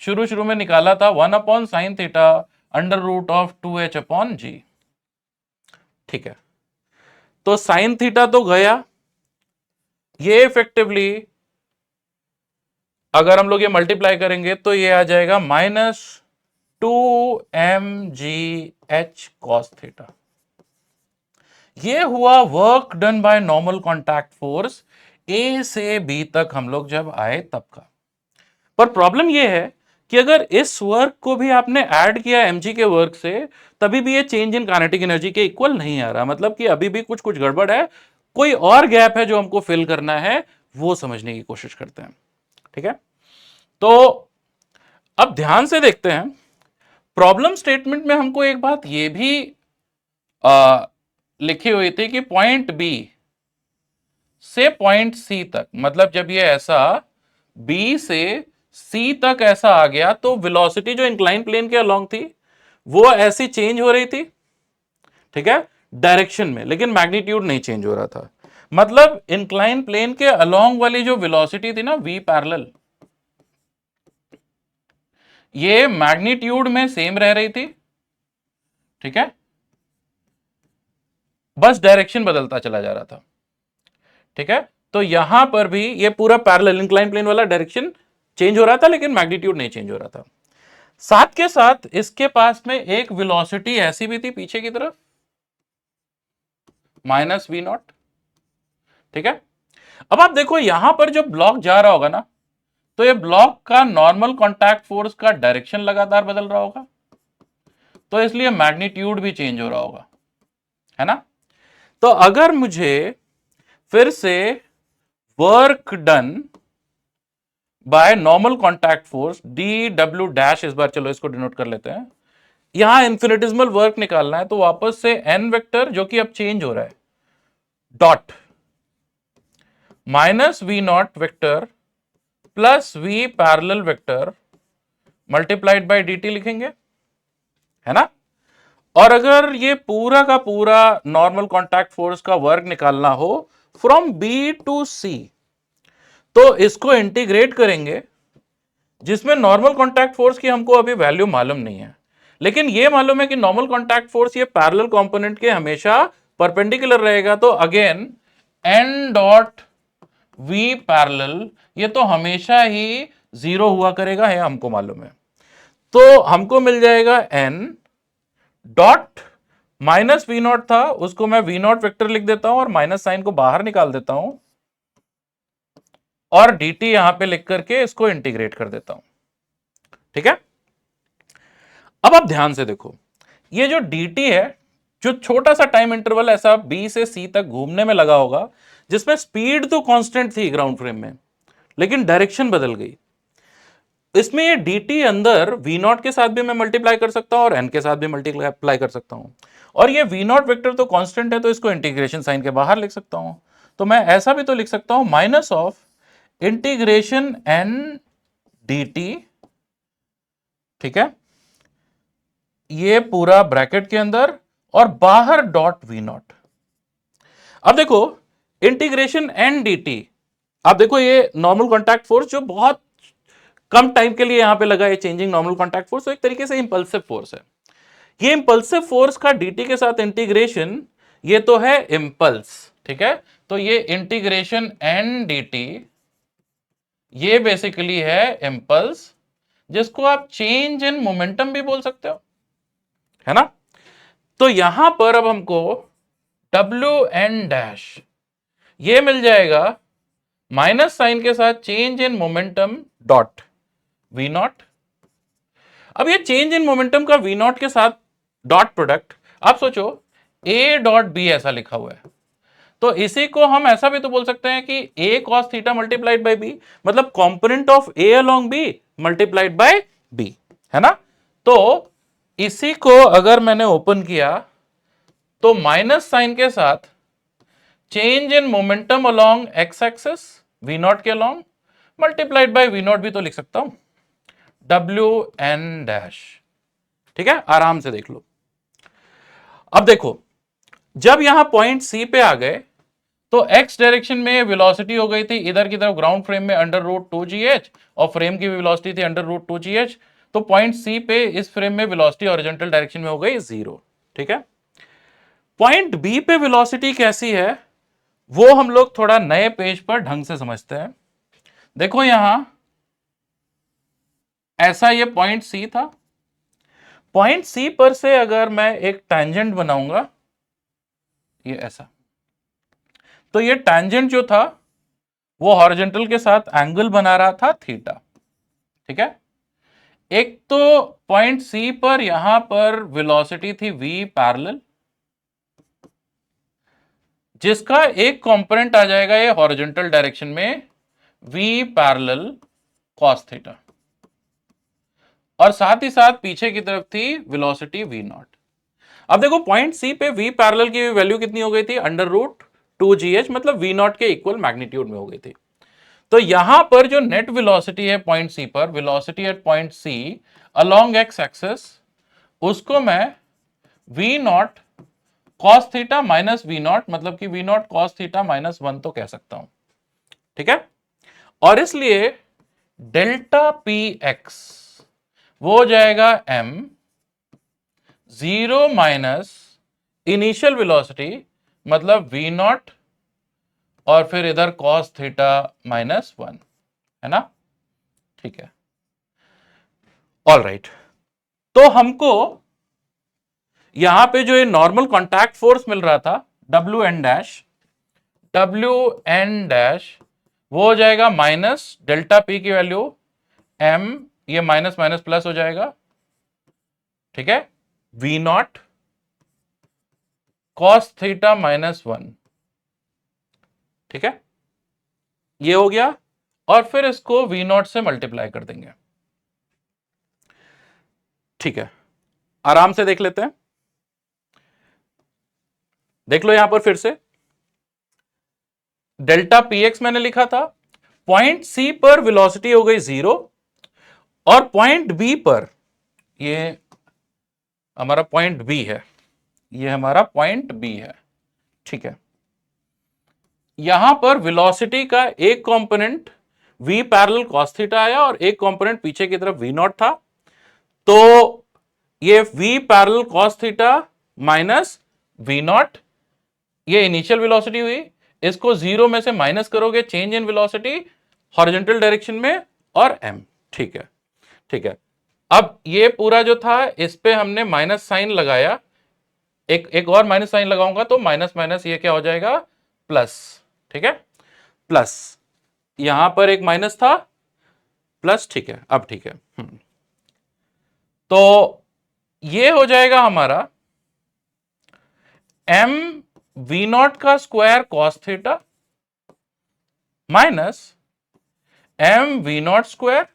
शुरू में निकाला था 1/sin थीटा √2h/g। ठीक है, तो साइन थीटा तो गया, ये इफेक्टिवली अगर हम लोग ये मल्टीप्लाई करेंगे तो ये आ जाएगा -2mgh cos थीटा। ये हुआ work done by normal contact force A से बी तक हम लोग जब आए तब का। पर प्रॉब्लम ये है कि अगर इस वर्क को भी आपने ऐड किया एमजी के वर्क से, तभी भी ये चेंज इन काइनेटिक एनर्जी के इक्वल नहीं आ रहा, मतलब कि अभी भी कुछ कुछ गड़बड़ है, कोई और गैप है जो हमको फिल करना है, वो समझने की कोशिश करते हैं। ठीक है, तो अब ध्यान से देखते हैं प्रॉब्लम स्टेटमेंट में हमको एक बात ये भी लिखी हुई थी कि पॉइंट बी से पॉइंट सी तक, मतलब जब ये ऐसा बी से सी तक ऐसा आ गया तो वेलोसिटी जो इंक्लाइन प्लेन के अलोंग थी वो ऐसी चेंज हो रही थी, ठीक है, डायरेक्शन में, लेकिन मैग्नीट्यूड नहीं चेंज हो रहा था। मतलब इंक्लाइन प्लेन के अलोंग वाली जो वेलोसिटी थी ना वी पैरेलल, ये मैग्नीट्यूड में सेम रह रही थी। ठीक है, बस डायरेक्शन बदलता चला जा रहा था। ठीक है, तो यहां पर भी ये पूरा पैरेलल इंक्लाइन प्लेन वाला डायरेक्शन चेंज हो रहा था, लेकिन मैग्नीट्यूड नहीं चेंज हो रहा था। साथ के साथ इसके पास में एक वेलोसिटी ऐसी भी थी पीछे की तरफ, -v0। ठीक है, अब आप देखो यहां पर जब ब्लॉक जा रहा होगा ना, तो ये ब्लॉक का नॉर्मल कांटेक्ट फोर्स का डायरेक्शन लगातार बदल रहा होगा, तो इसलिए मैग्नीट्यूड भी चेंज हो रहा होगा, है ना। तो अगर मुझे फिर से work done by normal contact force dw dash, इस बार चलो इसको डिनोट कर लेते हैं, यहां इंफिनिटिसिमल वर्क निकालना है, तो वापस से n वेक्टर जो कि अब चेंज हो रहा है, dot -v0 vector plus v parallel vector multiplied by dt लिखेंगे, है ना। और अगर ये पूरा का पूरा नॉर्मल कांटेक्ट फोर्स का वर्क निकालना हो फ्रॉम बी टू सी, तो इसको इंटीग्रेट करेंगे, जिसमें नॉर्मल कांटेक्ट फोर्स की हमको अभी वैल्यू मालूम नहीं है, लेकिन ये मालूम है कि नॉर्मल कांटेक्ट फोर्स ये पैरेलल कंपोनेंट के हमेशा परपेंडिकुलर रहेगा। तो again n dot v parallel ये तो हमेशा ही 0 हुआ करेगा, है हमको मालूम है। तो हमको मिल जाएगा n डॉट -v0 था, उसको मैं v0 वेक्टर लिख देता हूं और माइनस साइन को बाहर निकाल देता हूं, और dt यहां पे लिख करके इसको इंटीग्रेट कर देता हूं। ठीक है, अब आप ध्यान से देखो, ये जो dt है, जो छोटा सा टाइम इंटरवल ऐसा b से c तक घूमने में लगा होगा, जिसमें स्पीड तो कांस्टेंट थी ग्राउंड फ्रेम में, लेकिन डायरेक्शन बदल गई। इसमें ये dt अंदर v0 के साथ भी मैं मल्टीप्लाई कर सकता हूं और n के साथ भी मल्टीप्लाई कर सकता हूं, और ये v0 वेक्टर तो कांस्टेंट है, तो इसको इंटीग्रेशन साइन के बाहर लिख सकता हूं। तो मैं ऐसा भी तो लिख सकता हूं, minus of integration n dt, ठीक है, ये पूरा ब्रैकेट के अंदर और बाहर डॉट v0। अब देखो इंटीग्रेशन n dt, आप देखो ये नॉर्मल कॉन्टैक्ट फोर्स जो बहुत कम टाइम के लिए यहां पे लगा है, चेंजिंग नॉर्मल कॉन्टैक्ट फोर्स, तो एक तरीके से इंपल्सिव फोर्स है। ये इंपल्सिव फोर्स का dt के साथ इंटीग्रेशन, ये तो है इंपल्स, ठीक है, तो ये इंटीग्रेशन n dt, ये बेसिकली है इंपल्स, जिसको आप चेंज इन मोमेंटम भी बोल सकते हो, है ना। तो यहां पर अब हमको WN डैश ये मिल जाएगा माइनस साइन के साथ change in momentum dot V0। अब ये चेंज इन मोमेंटम का V0 के साथ डॉट प्रोडक्ट, आप सोचो A डॉट B ऐसा लिखा हुआ है, तो इसी को हम ऐसा भी तो बोल सकते हैं कि A cos theta multiplied by B, मतलब component of A along B multiplied by B, है ना। तो इसी को अगर मैंने ओपन किया तो माइनस साइन के साथ change in momentum along x axis V0 के अलोंग मल्टीप्लाइड बाय V0 भी तो लिख सकता हूं, WN डैश। ठीक है, आराम से देख लो। अब देखो, जब यहां पॉइंट C पे आ गए तो x डायरेक्शन में वेलोसिटी हो गई थी इधर की तरफ ग्राउंड फ्रेम में √2gh, और फ्रेम की भी वेलोसिटी थी √2gh, तो पॉइंट C पे इस फ्रेम में वेलोसिटी हॉरिजॉन्टल डायरेक्शन में हो गई 0। ठीक है, पॉइंट B पे वेलोसिटी कैसी है वो हम लोग थोड़ा नए पेज पर ढंग से समझते हैं। देखो यहां ऐसा ये पॉइंट C था, पॉइंट C पर से अगर मैं एक टैंजेंट बनाऊंगा, ये ऐसा, तो ये टैंजेंट जो था वो हॉरिजॉन्टल के साथ एंगल बना रहा था थीटा। ठीक है, एक तो पॉइंट C पर यहां पर वेलोसिटी थी v पैरेलल, जिसका एक कंपोनेंट आ जाएगा ये हॉरिजॉन्टल डायरेक्शन में v पैरेलल cos थीटा, और साथ ही साथ पीछे की तरफ थी वेलोसिटी v0। अब देखो पॉइंट C पे v पैरेलल की वैल्यू कितनी हो गई थी, √2gh, मतलब v0 के इक्वल मैग्नीट्यूड में हो गई थी। तो यहां पर जो नेट वेलोसिटी है पॉइंट C पर, velocity at point C along x axis, उसको मैं v0 cos theta minus v0, मतलब कि v0 cos थीटा माइनस 1 तो कह सकता हूं। ठीक है, और इसलिए डेल्टा पी एक्स वो हो जाएगा m 0 माइनस इनिशियल वेलोसिटी, मतलब v0 और फिर इधर cos थीटा माइनस 1, है ना। ठीक है, ऑल राइट। तो हमको यहां पे जो ये नॉर्मल कॉन्टैक्ट फोर्स मिल रहा था WN डैश वो हो जाएगा माइनस डेल्टा पी की वैल्यू m, ये माइनस माइनस प्लस हो जाएगा, ठीक है, v0 cos थीटा माइनस 1। ठीक है, ये हो गया, और फिर इसको v0 से मल्टीप्लाई कर देंगे। ठीक है, आराम से देख लेते हैं, देख लो यहां पर फिर से डेल्टा पी एक्स मैंने लिखा था, पॉइंट C पर वेलोसिटी हो गई 0, और पॉइंट B पर, ये हमारा पॉइंट B है, ये हमारा पॉइंट B है। ठीक है, यहां पर वेलोसिटी का एक component v parallel cos theta आया और एक कंपोनेंट पीछे की तरफ v0 था, तो ये v parallel cos theta minus v0, ये इनिशियल वेलोसिटी हुई, इसको 0 में से माइनस करोगे, change in velocity horizontal direction में, और m। ठीक है, ठीक है, अब ये पूरा जो था इस पे हमने माइनस साइन लगाया, एक और माइनस साइन लगाऊंगा तो माइनस माइनस ये क्या हो जाएगा, प्लस। ठीक है, प्लस, यहां पर एक माइनस था, प्लस, ठीक है, अब ठीक है। तो ये हो जाएगा हमारा एम वी नॉट का square cos theta minus m v naught square,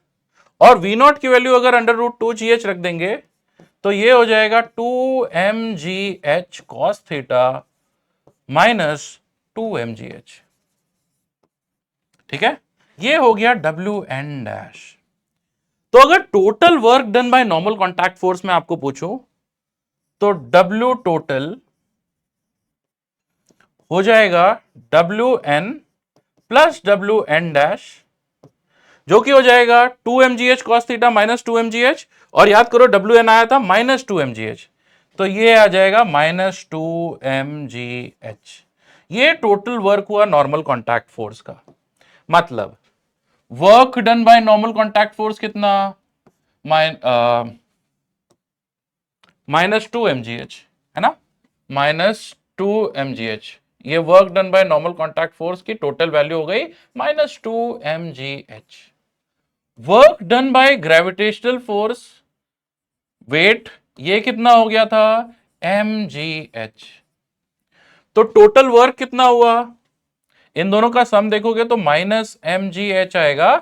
और वी नॉट की वैल्यू अगर अंडर रूट 2 GH रख देंगे तो ये हो जाएगा 2mgh cos theta minus 2mgh। ठीक है, ये हो गया डब्ल्यू एन डैश। तो अगर total work done by normal contact force में आपको पूछूं तो डब्ल्यू टोटल हो जाएगा W N plus W N dash, जो कि हो जाएगा 2mgh cos theta minus 2mgh, और याद करो डब्ल्यू एन आया था माइनस 2mgh, तो ये आ जाएगा माइनस 2mgh। ये टोटल वर्क हुआ नॉर्मल कॉन्टैक्ट फोर्स का। मतलब work done by normal contact force कितना, माइनस 2mgh, है ना, माइनस 2mgh। ये work done by normal contact force की टोटल वैल्यू हो गई minus 2mgh। Work done by gravitational force weight, ये कितना हो गया था, mgh। तो टोटल वर्क कितना हुआ, इन दोनों का सम देखोगे तो माइनस mgh आएगा,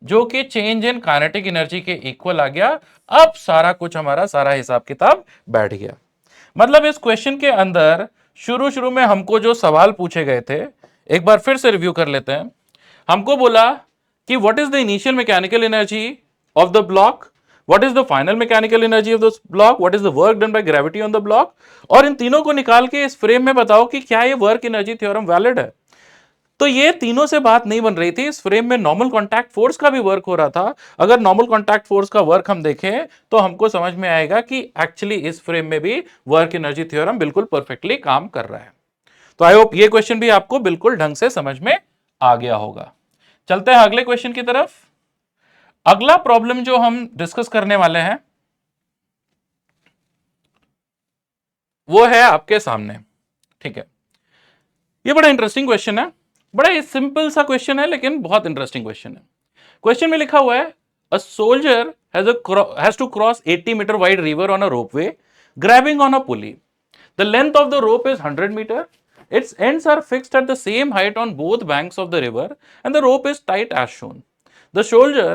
जो कि चेंज इन काइनेटिक एनर्जी के इक्वल आ गया। अब सारा कुछ हमारा सारा हिसाब किताब बैठ गया। मतलब इस क्वेश्चन के अंदर शुरू शुरू में हमको जो सवाल पूछे गए थे, एक बार फिर से रिव्यू कर लेते हैं। हमको बोला कि what is the initial mechanical energy of the block, what is the final mechanical energy of the block, what is the work done by gravity on the block, और इन तीनों को निकाल के इस फ्रेम में बताओ कि क्या ये वर्क एनर्जी थ्योरम वैलिड है। तो ये तीनों से बात नहीं बन रही थी, इस फ्रेम में नॉर्मल कॉन्टैक्ट फोर्स का भी वर्क हो रहा था। अगर नॉर्मल कॉन्टैक्ट फोर्स का वर्क हम देखें तो हमको समझ में आएगा कि एक्चुअली इस फ्रेम में भी वर्क एनर्जी थ्योरम बिल्कुल परफेक्टली काम कर रहा है। तो आई होप ये क्वेश्चन भी आपको बिल्कुल ढंग से समझ में आ गया होगा। चलते हैं अगले क्वेश्चन की तरफ। अगला प्रॉब्लम जो हम डिस्कस करने वाले हैं वो है आपके सामने। ठीक है, ये बड़ा इंटरेस्टिंग क्वेश्चन है, बड़ा ही सिंपल सा क्वेश्चन है लेकिन बहुत इंटरेस्टिंग क्वेश्चन है। क्वेश्चन में लिखा हुआ है a soldier has to cross 80 metre wide river on a ropeway grabbing on a pulley. The length of the rope is 100 metre, its ends are fixed at the same height on both banks of the river and the rope is tight as shown. The soldier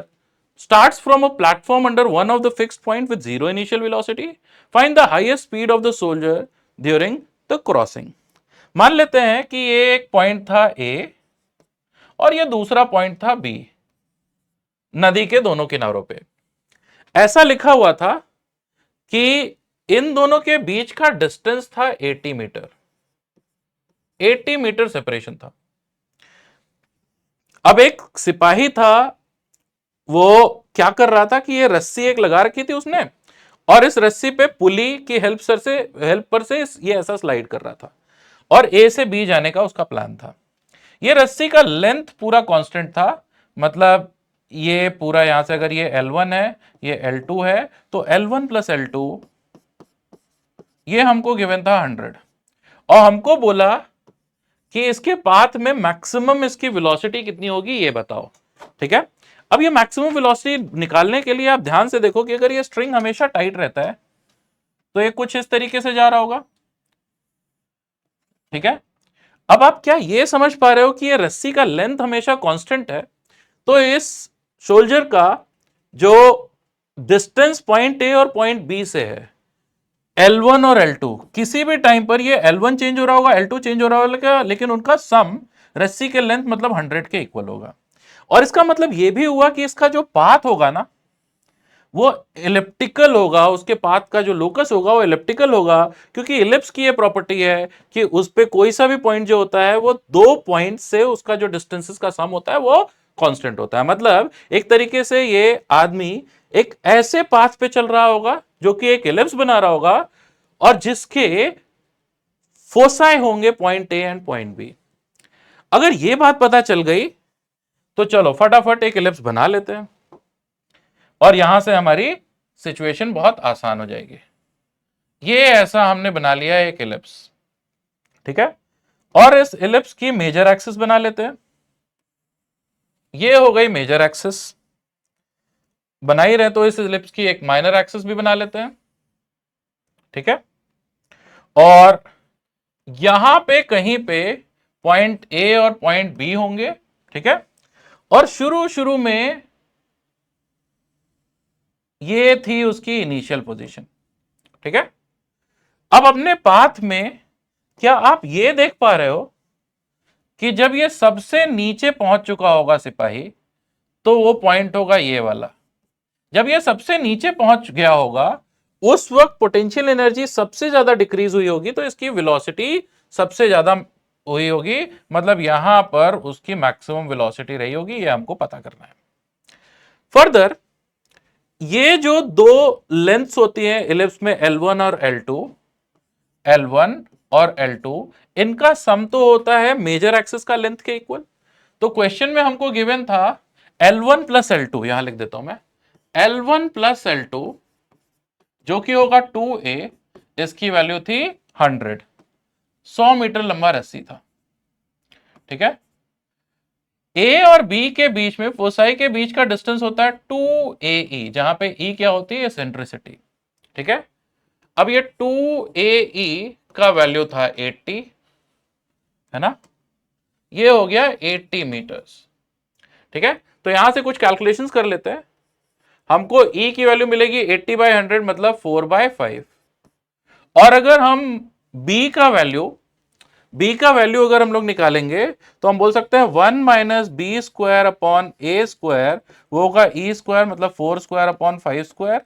starts from a platform under one of the fixed point with zero initial velocity. Find the highest speed of the soldier during the crossing. मान लेते हैं कि ये एक पॉइंट था ए और ये दूसरा पॉइंट था बी, नदी के दोनों किनारों पे। ऐसा लिखा हुआ था कि इन दोनों के बीच का डिस्टेंस था 80 मीटर, 80 मीटर सेपरेशन था। अब एक सिपाही था, वो क्या कर रहा था कि ये रस्सी एक लगा रखी थी उसने, और इस रस्सी पे पुली की हेल्प पर से ये ऐसा स्लाइड कर रहा था, और ए से बी जाने का उसका प्लान था। ये रस्सी का लेंथ पूरा कांस्टेंट था, मतलब ये पूरा यहां से अगर ये L1 है, ये L2 है, तो L1 प्लस L2 ये हमको गिवन था 100, और हमको बोला कि इसके पाथ में मैक्सिमम इसकी वेलोसिटी कितनी होगी ये बताओ। ठीक है, अब ये मैक्सिमम वेलोसिटी निकालने के लिए आप ध्यान से देखो कि अगर ये स्ट्रिंग हमेशा टाइट रहता है तो ये कुछ इस तरीके से जा रहा होगा। ठीक है, अब आप क्या ये समझ पा रहे हो कि ये रस्सी का लेंथ हमेशा कांस्टेंट है, तो इस सोल्जर का जो डिस्टेंस पॉइंट ए और पॉइंट बी से है, L1 और L2, किसी भी टाइम पर ये L1 चेंज हो रहा होगा, L2 चेंज हो रहा होगा, लेकिन उनका सम रस्सी के लेंथ मतलब 100 के इक्वल होगा। और इसका मतलब यह भी हुआ कि इसका जो पाथ होगा ना वो इलिप्टिकल होगा, उसके पाथ का जो लोकस होगा वो इलिप्टिकल होगा, क्योंकि इलिप्स की ये प्रॉपर्टी है कि उस पे कोई सा भी पॉइंट जो होता है वो दो पॉइंट से उसका जो डिस्टेंसेस का सम होता है वो कांस्टेंट होता है। मतलब एक तरीके से ये आदमी एक ऐसे पाथ पे चल रहा होगा जो कि एक इलिप्स बना रहा होगा और जिसके फोसाई होंगे point A and point B. अगर ये बात पता चल गई तो चलो फटाफट एक इलिप्स बना लेते हैं और यहां से हमारी सिचुएशन बहुत आसान हो जाएगी। ये ऐसा हमने बना लिया है एक इलिप्स, ठीक है, और इस इलिप्स की मेजर एक्सिस बना लेते हैं। ये हो गई मेजर एक्सिस। बना ही रहे तो इस इलिप्स की एक माइनर एक्सिस भी बना लेते हैं, ठीक है। और यहां पे कहीं पे पॉइंट ए और पॉइंट बी होंगे, ठीक है। और शुरू शुरू में ये थी उसकी इनिशियल पोजीशन, ठीक है। अब अपने पाथ में क्या आप ये देख पा रहे हो कि जब ये सबसे नीचे पहुंच चुका होगा सिपाही, तो वो पॉइंट होगा ये वाला। जब ये सबसे नीचे पहुंच गया होगा उस वक्त पोटेंशियल एनर्जी सबसे ज्यादा डिक्रीज हुई होगी, तो इसकी वेलोसिटी सबसे ज्यादा हुई होगी, मतलब यहां पर उसकी मैक्सिमम वेलोसिटी रही होगी। ये हमको पता करना है। फर्दर ये जो दो लेंथ्स होती हैं इलिप्स में, L1 और L2, L1 और L2, इनका सम तो होता है मेजर एक्सिस का लेंथ के इक्वल। तो क्वेश्चन में हमको गिवन था L1 प्लस L2, यहां लिख देता हूं मैं, L1 प्लस L2 जो कि होगा 2a, इसकी वैल्यू थी 100 मीटर लंबा रस्सी था, ठीक है। ए और बी के बीच में, फोसाई के बीच का डिस्टेंस होता है 2ae, जहां पे e क्या होती है, सेंट्रिसिटी, ठीक है। अब ये 2ae का वैल्यू था 80, है ना, ये हो गया 80 मीटर्स, ठीक है। तो यहां से कुछ कैलकुलेशंस कर लेते हैं। हमको e की वैल्यू मिलेगी 80/100, मतलब 4/5। और अगर हम b का वैल्यू अगर हम लोग निकालेंगे तो हम बोल सकते हैं 1-b² अपॉन a², वो होगा e², मतलब 4² अपॉन 5²।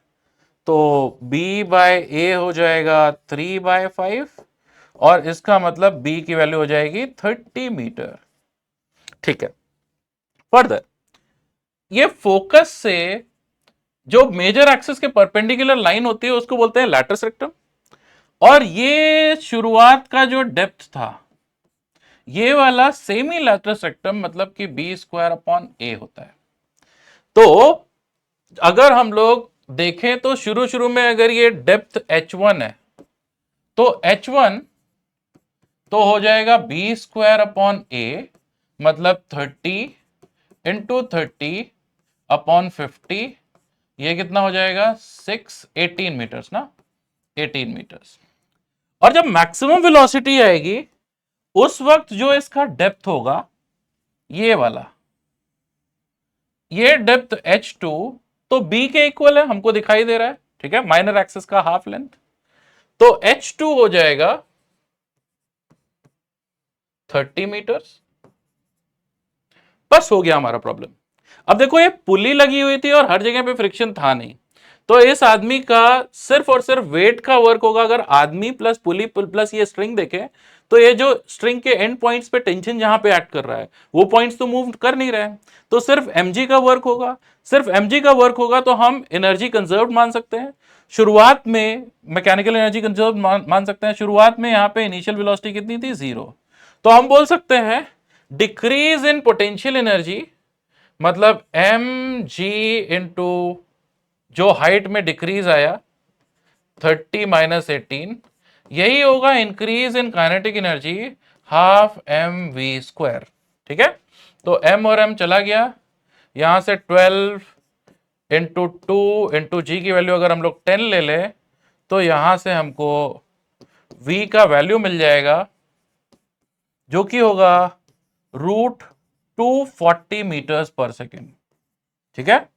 तो b/a हो जाएगा 3/5, और इसका मतलब b की वैल्यू हो जाएगी 30 मीटर, ठीक है। फर्दर ये फोकस से जो मेजर एक्सिस के परपेंडिकुलर लाइन होती है उसको बोलते हैं लैटिस रेक्टम। और ये शुरुआत का जो डेप्थ था, ये वाला सेमी लैटिस रेक्टम, मतलब कि b²/a होता है। तो अगर हम लोग देखें तो शुरू शुरू में अगर ये डेप्थ h1 है, तो h1 तो हो जाएगा b²/a, मतलब 30 × 30 अपॉन 50, ये कितना हो जाएगा 18 मीटर्स ना, 18 मीटर्स। और जब मैक्सिमम वेलोसिटी आएगी उस वक्त जो इसका डेप्थ होगा, ये वाला, ये डेप्थ h2 तो b के इक्वल है, हमको दिखाई दे रहा है, ठीक है, माइनर एक्सिस का हाफ लेंथ। तो h2 हो जाएगा 30 मीटर्स। बस हो गया हमारा प्रॉब्लम। अब देखो ये पुली लगी हुई थी और हर जगह पे फ्रिक्शन था नहीं, तो इस आदमी का सिर्फ और सिर्फ वेट का वर्क होगा। अगर आदमी प्लस पुली प्लस ये स्ट्रिंग देखें, तो ये जो स्ट्रिंग के एंड पॉइंट्स पे टेंशन जहां पे एक्ट कर रहा है, वो पॉइंट्स तो मूव कर नहीं रहे हैं, तो सिर्फ mg का वर्क होगा। सिर्फ mg का वर्क होगा तो हम एनर्जी कंजर्व मान सकते हैं। शुरुआत में मैकेनिकल एनर्जी कंजर्व मान सकते हैं। शुरुआत में यहां पे इनिशियल वेलोसिटी कितनी थी, 0। तो हम बोल सकते हैं डिक्रीज इन पोटेंशियल एनर्जी, मतलब mg इंटू जो हाइट में डिक्रीज आया 30 - 18, यही होगा increase in kinetic energy, half mv², ठीक है। तो m और m चला गया, यहां से 12 इंटू 2 इंटू जी की वैल्यू अगर हम लोग 10 ले ले, तो यहां से हमको v का वैल्यू मिल जाएगा जो कि होगा √240 मीटर्स पर सेकेंड, ठीक है।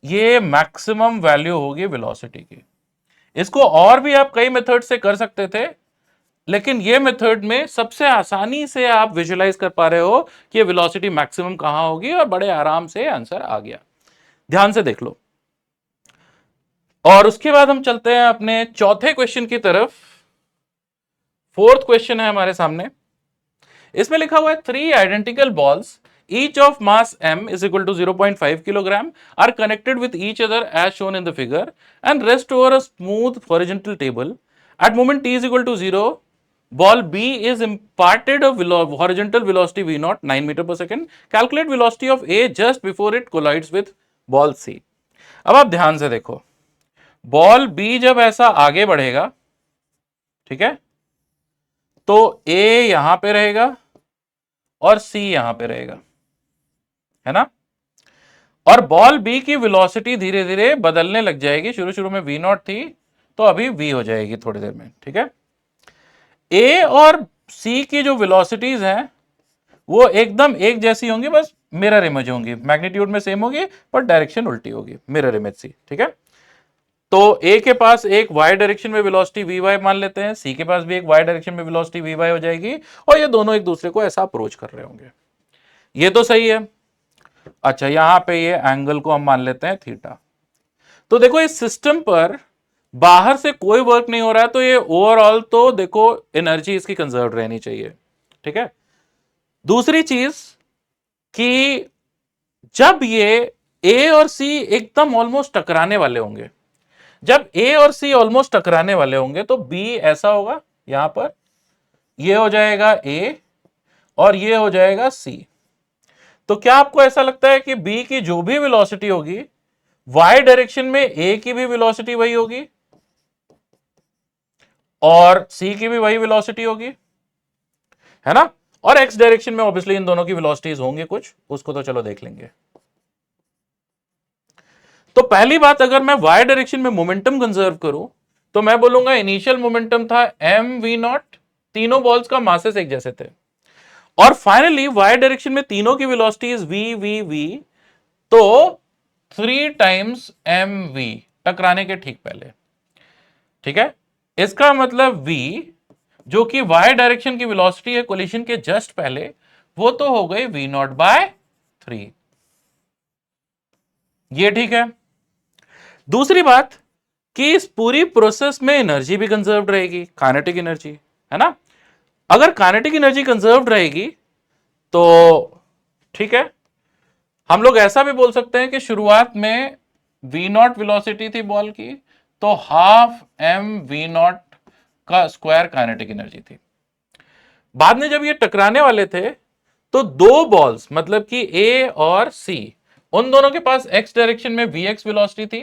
ये मैक्सिमम वैल्यू होगी वेलोसिटी की। इसको और भी आप कई मेथड से कर सकते थे, लेकिन ये मेथड में सबसे आसानी से आप विजुलाइज कर पा रहे हो कि ये वेलोसिटी मैक्सिमम कहां होगी, और बड़े आराम से आंसर आ गया। ध्यान से देख लो। और उसके बाद हम चलते हैं अपने चौथे क्वेश्चन की तरफ। फोर्थ क्वेश्चन है हमारे सामने। इसमें लिखा हुआ है 3 identical balls each of mass m is equal to 0.5 kilogram are connected with each other as shown in the figure and rest over a smooth horizontal table. At moment t is equal to 0, ball B is imparted a horizontal velocity v naught 9 meter per second. Calculate velocity of A just before it collides with ball C. अब आप ध्यान से देखो, बॉल B जब ऐसा आगे बढ़ेगा, ठीक है, तो A यहां पे रहेगा और C यहां पे रहेगा, है ना। और बॉल बी की वेलोसिटी धीरे धीरे बदलने लग जाएगी, शुरू शुरू में वी नॉट थी तो अभी वी हो जाएगी थोड़ी देर में, ठीक है। ए और सी की जो वेलोसिटीज हैं वो एकदम एक जैसी होंगी, बस मिरर इमेज होंगी, मैग्नीट्यूड में सेम होगी पर डायरेक्शन उल्टी होगी, मिरर इमेज सी, ठीक है। तो ए के पास एक वाई डायरेक्शन में वेलोसिटी वी वाई मान लेते हैं, सी के पास भी एक वाई डायरेक्शन में वेलोसिटी वी वाई हो जाएगी और ये दोनों एक दूसरे को ऐसा अप्रोच कर रहे होंगे। ये तो सही है। अच्छा, यहां पे ये एंगल को हम मान लेते हैं थीटा। तो देखो इस सिस्टम पर बाहर से कोई वर्क नहीं हो रहा है, तो ये ओवरऑल तो देखो एनर्जी इसकी कंजर्व रहनी चाहिए, ठीक है। दूसरी चीज कि जब ये ए और सी एकदम ऑलमोस्ट टकराने वाले होंगे, जब ए और सी ऑलमोस्ट टकराने वाले होंगे तो बी ऐसा होगा, यहां पर ये हो जाएगा ए और ये हो जाएगा सी। तो क्या आपको ऐसा लगता है कि बी की जो भी वेलोसिटी होगी वाई डायरेक्शन में ए की भी वेलोसिटी वही होगी और सी की भी वही वेलोसिटी होगी, है ना। और एक्स डायरेक्शन में ऑब्वियसली इन दोनों की वेलोसिटीज होंगे कुछ, उसको तो चलो देख लेंगे। तो पहली बात, अगर मैं वाई डायरेक्शन में मोमेंटम कंजर्व करूं तो मैं बोलूंगा इनिशियल मोमेंटम था एम वी नॉट, तीनों बॉल्स का मासेस एक जैसे थे, और फाइनली वाई डायरेक्शन में तीनों की वेलोसिटीज वी वी वी, तो 3 टाइम्स एम वी टकराने के ठीक पहले, ठीक है। इसका मतलब v जो कि y डायरेक्शन की वेलोसिटी है कोलिशन के जस्ट पहले, वो तो हो गई v नॉट बाय 3। ये ठीक है। दूसरी बात कि इस पूरी प्रोसेस में एनर्जी भी कंजर्व रहेगी, काइनेटिक एनर्जी, है ना। अगर काइनेटिक एनर्जी कंजर्व रहेगी तो ठीक है, हम लोग ऐसा भी बोल सकते हैं कि शुरुआत में v नॉट वेलोसिटी थी बॉल की, तो हाफ एम वी नॉट का स्क्वायर काइनेटिक एनर्जी थी। बाद में जब ये टकराने वाले थे तो दो बॉल्स मतलब कि ए और सी, उन दोनों के पास एक्स डायरेक्शन में वी एक्स वेलोसिटी थी,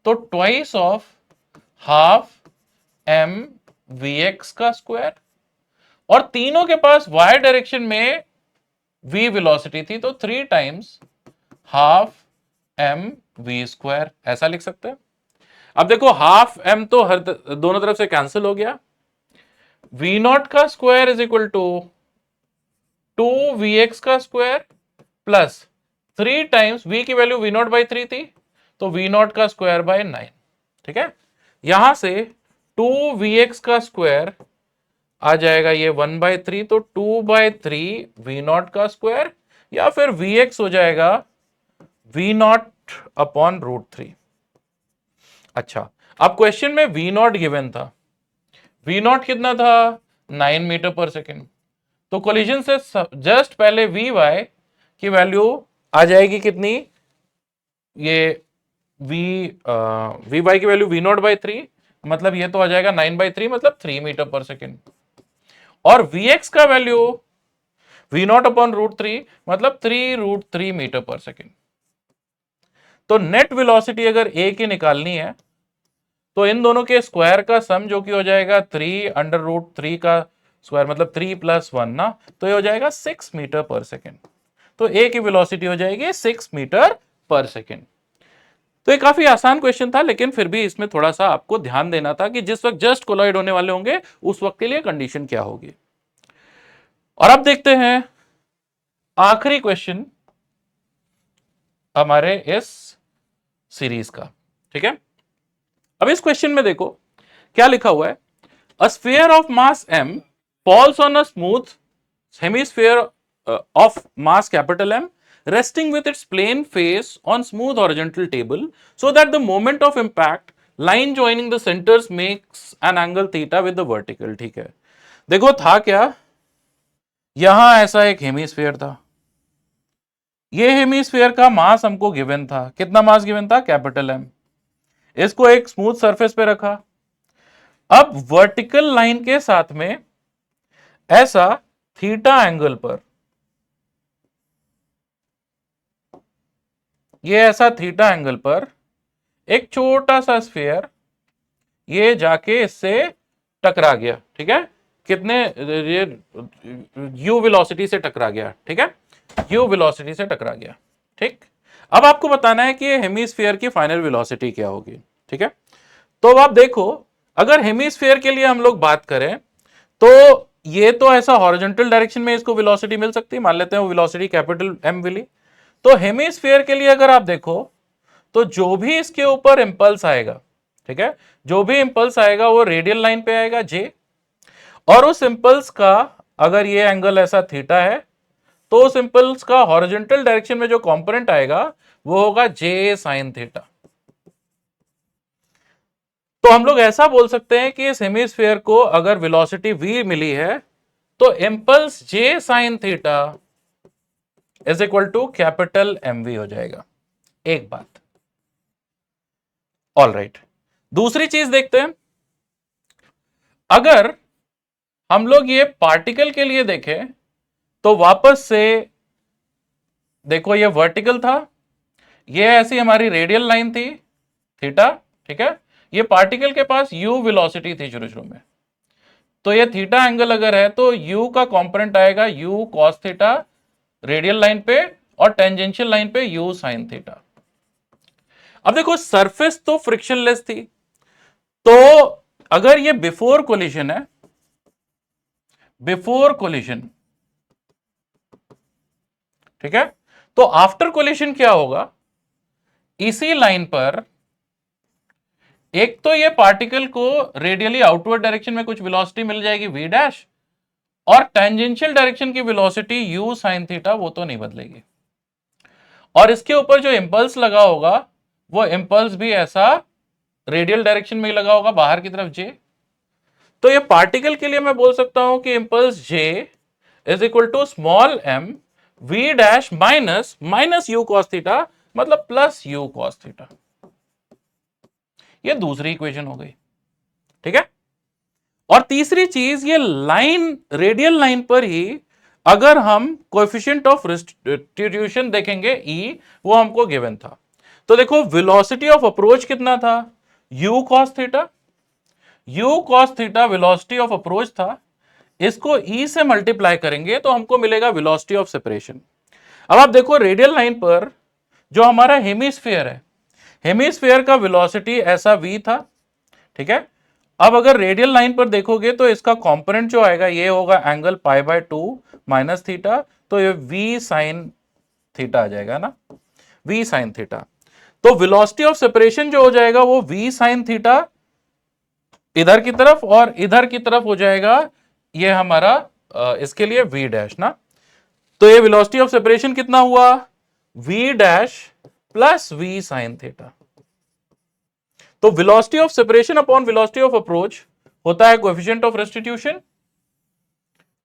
तो twice of half m v x का स्क्वायर, और तीनों के पास वाई डायरेक्शन में v वेलोसिटी थी, तो 3 times half m v square, ऐसा लिख सकते हैं। अब देखो हाफ एम तो हर दोनों तरफ से कैंसिल हो गया, वी नॉट का square is equal to 2vx का स्क्वायर प्लस 3 टाइम्स v की वैल्यू वी नॉट बाई 3 थी, तो वी नॉट का स्क्वायर बाय 9, ठीक है। यहां से 2vx का स्क्वायर आ जाएगा ये 1/3, तो 2/3 वी नॉट का स्क्वायर, या फिर vx हो जाएगा वी नॉट अपॉन √3। अच्छा, अब क्वेश्चन में वी नॉट गिवन था, वी नॉट कितना था 9 मीटर पर सेकेंड, तो कोलिजन से जस्ट पहले वी वाई की वैल्यू आ जाएगी कितनी, ये वी वाई की वैल्यू वी नॉट बाई 3, मतलब ये तो आ जाएगा 9/3, मतलब 3 मीटर पर सेकेंड, और वी एक्स का वैल्यू वी नॉट अपॉन √3 मतलब 3√3 मीटर पर सेकेंड। तो नेट वेलोसिटी अगर ए की निकालनी है तो इन दोनों के स्क्वायर का सम जो कि हो जाएगा 3√3 का स्क्वायर, मतलब 3 + 1 ना, तो ये हो जाएगा 6 मीटर पर सेकेंड। तो ए की वेलोसिटी हो जाएगी 6 मीटर पर सेकेंड। तो ये काफी आसान क्वेश्चन था, लेकिन फिर भी इसमें थोड़ा सा आपको ध्यान देना था कि जिस वक्त जस्ट कोलॉइड होने वाले होंगे उस वक्त के लिए कंडीशन क्या होगी। और अब देखते हैं आखिरी क्वेश्चन हमारे इस सीरीज का, ठीक है। अब इस क्वेश्चन में देखो क्या लिखा हुआ है, a sphere of mass m falls on a smooth hemisphere of mass capital M resting with its plane face on smooth horizontal table so that the moment of impact line joining the centers makes an angle theta with the vertical। ठीक है, देखो था क्या, यहां ऐसा एक हेमीस्फीयर था, ये हेमीस्फीयर का मास हमको गिवन था, कितना मास गिवन था, कैपिटल M। इसको एक स्मूथ सरफेस पे रखा, अब वर्टिकल लाइन के साथ में ऐसा थीटा एंगल पर, ये ऐसा थीटा एंगल पर एक छोटा सा स्फीयर ये जाके इससे टकरा गया, ठीक है, कितने, ये u वेलोसिटी से टकरा गया, ठीक है, u वेलोसिटी से टकरा गया, ठीक। अब आपको बताना है कि हेमिस्फीयर की फाइनल वेलोसिटी क्या होगी, ठीक है। तो अब आप देखो, अगर हेमिस्फीयर के लिए हम लोग बात करें तो ये तो ऐसा हॉरिजॉन्टल डायरेक्शन में इसको वेलोसिटी मिल सकती है, मान लेते हैं वो वेलोसिटी कैपिटल एम मिली। तो हेमिस्फीयर के लिए अगर आप देखो तो जो भी इसके ऊपर इंपल्स आएगा, ठीक है, जो भी इंपल्स आएगा वो रेडियल लाइन पे आएगा जे, और उस इंपल्स का अगर ये एंगल ऐसा थीटा है तो उस इंपल्स का हॉरिजॉन्टल डायरेक्शन में जो कंपोनेंट आएगा वो होगा जे साइन थीटा। तो हम लोग ऐसा बोल सकते हैं कि इस हेमिस्फीयर को अगर वेलोसिटी v मिली है तो impulse J sine theta is equal to capital M V हो जाएगा। एक बात, ऑल राइट। दूसरी चीज देखते हैं, अगर हम लोग ये पार्टिकल के लिए देखें तो वापस से देखो, ये वर्टिकल था, ये ऐसी हमारी रेडियल लाइन थी थीटा, ठीक है। ये पार्टिकल के पास u वेलोसिटी थी शुरू में, तो ये थीटा एंगल अगर है तो u का कंपोनेंट आएगा u cos theta radial line पे, और टेंजेंशियल लाइन पे u sin थीटा। अब देखो सरफेस तो फ्रिक्शनलेस थी, तो अगर ये बिफोर कोलिशन है, बिफोर कोलिशन, ठीक है, तो आफ्टर कोलिशन क्या होगा, इसी लाइन पर एक तो ये पार्टिकल को रेडियली आउटवर्ड डायरेक्शन में कुछ वेलोसिटी मिल जाएगी v डैश, और टेंजेंशियल डायरेक्शन की वेलोसिटी u sin थीटा वो तो नहीं बदलेगी, और इसके ऊपर जो इंपल्स लगा होगा वो इंपल्स भी ऐसा रेडियल डायरेक्शन में लगा होगा बाहर की तरफ j। तो ये पार्टिकल के लिए मैं बोल सकता हूं कि impulse j is equal to small m v dash minus minus u cos theta, मतलब प्लस u cos थीटा। ये दूसरी इक्वेशन हो गई, ठीक है। और तीसरी चीज, ये लाइन रेडियल लाइन पर ही अगर हम कोएफिशिएंट ऑफ रेस्टिट्यूशन देखेंगे E, वो हमको गिवन था। तो देखो वेलोसिटी ऑफ अप्रोच कितना था, u cos theta, u cos theta velocity of approach था, इसको E से मल्टीप्लाई करेंगे तो हमको मिलेगा वेलोसिटी ऑफ सेपरेशन। अब आप देखो रेडियल लाइन पर जो हमारा हेमिस्फीयर है, हेमिस्फीयर का वेलोसिटी ऐसा v था, ठीक है। अब अगर रेडियल लाइन पर देखोगे तो इसका कंपोनेंट जो आएगा ये होगा angle pi by 2 minus theta, तो ये v साइन थीटा आ जाएगा ना, v साइन थीटा। तो वेलोसिटी ऑफ सेपरेशन जो हो जाएगा वो v साइन थीटा इधर की तरफ और इधर की तरफ हो जाएगा, ये हमारा इसके लिए v डैश ना। तो ये वेलोसिटी ऑफ सेपरेशन कितना हुआ, v dash plus v sine theta. तो velocity of separation upon velocity of approach होता है कोएफिशिएंट ऑफ रेस्टिट्यूशन।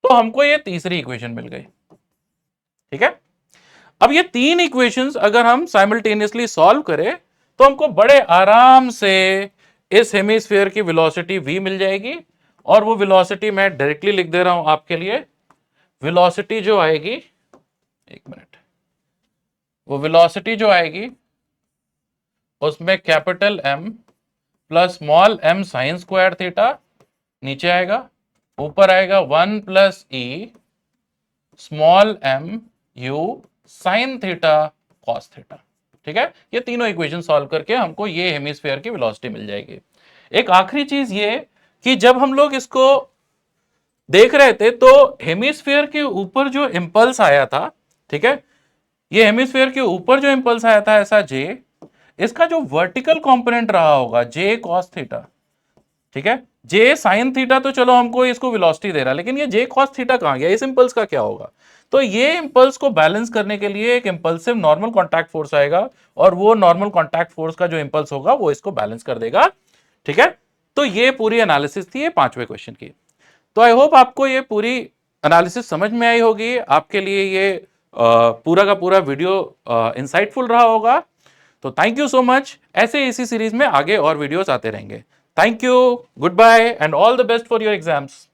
तो हमको ये तीसरी इक्वेशन मिल गई, ठीक है। अब ये तीन इक्वेशंस अगर हम साइमल्टेनियसली सॉल्व करें तो हमको बड़े आराम से इस हेमिस्फीयर की वेलोसिटी v मिल जाएगी, और वो वेलोसिटी मैं डायरेक्टली लिख दे रहा हूं आपके लिए। वेलोसिटी जो आएगी, एक मिनट, वो वेलोसिटी जो आएगी उसमें capital M plus small m sine square theta नीचे आएगा, ऊपर आएगा 1 plus e small m u sine theta cos theta, ठीक है। ये तीनों इक्वेशन सॉल्व करके हमको ये हेमिस्फीयर की वेलोसिटी मिल जाएगी। एक आखिरी चीज ये कि जब हम लोग इसको देख रहे थे तो हेमिस्फीयर के ऊपर जो इंपल्स आया था, ठीक है, ये हेमिस्फीयर के ऊपर जो इंपल्स आया था ऐसा j, इसका जो वर्टिकल कंपोनेंट रहा होगा j cos थीटा, ठीक है, j sin थीटा, तो चलो हमको इसको वेलोसिटी दे रहा है, लेकिन ये j cos थीटा कहां गया, इस इंपल्स का क्या होगा। तो ये इंपल्स को बैलेंस करने के लिए एक इंपल्सिव नॉर्मल कॉन्टैक्ट फोर्स आएगा, और वो नॉर्मल कॉन्टैक्ट फोर्स का जो इंपल्स होगा वो इसको बैलेंस कर देगा, ठीक है। तो ये पूरी एनालिसिस थी ये पांचवें क्वेश्चन की। तो आई होप आपको ये पूरी एनालिसिस समझ में आई होगी, आपके लिए ये पूरा का पूरा वीडियो इंसाइटफुल रहा होगा। तो थैंक यू सो मच, ऐसे इसी सीरीज में आगे और वीडियोस आते रहेंगे। Thank you, goodbye and all the best for your exams.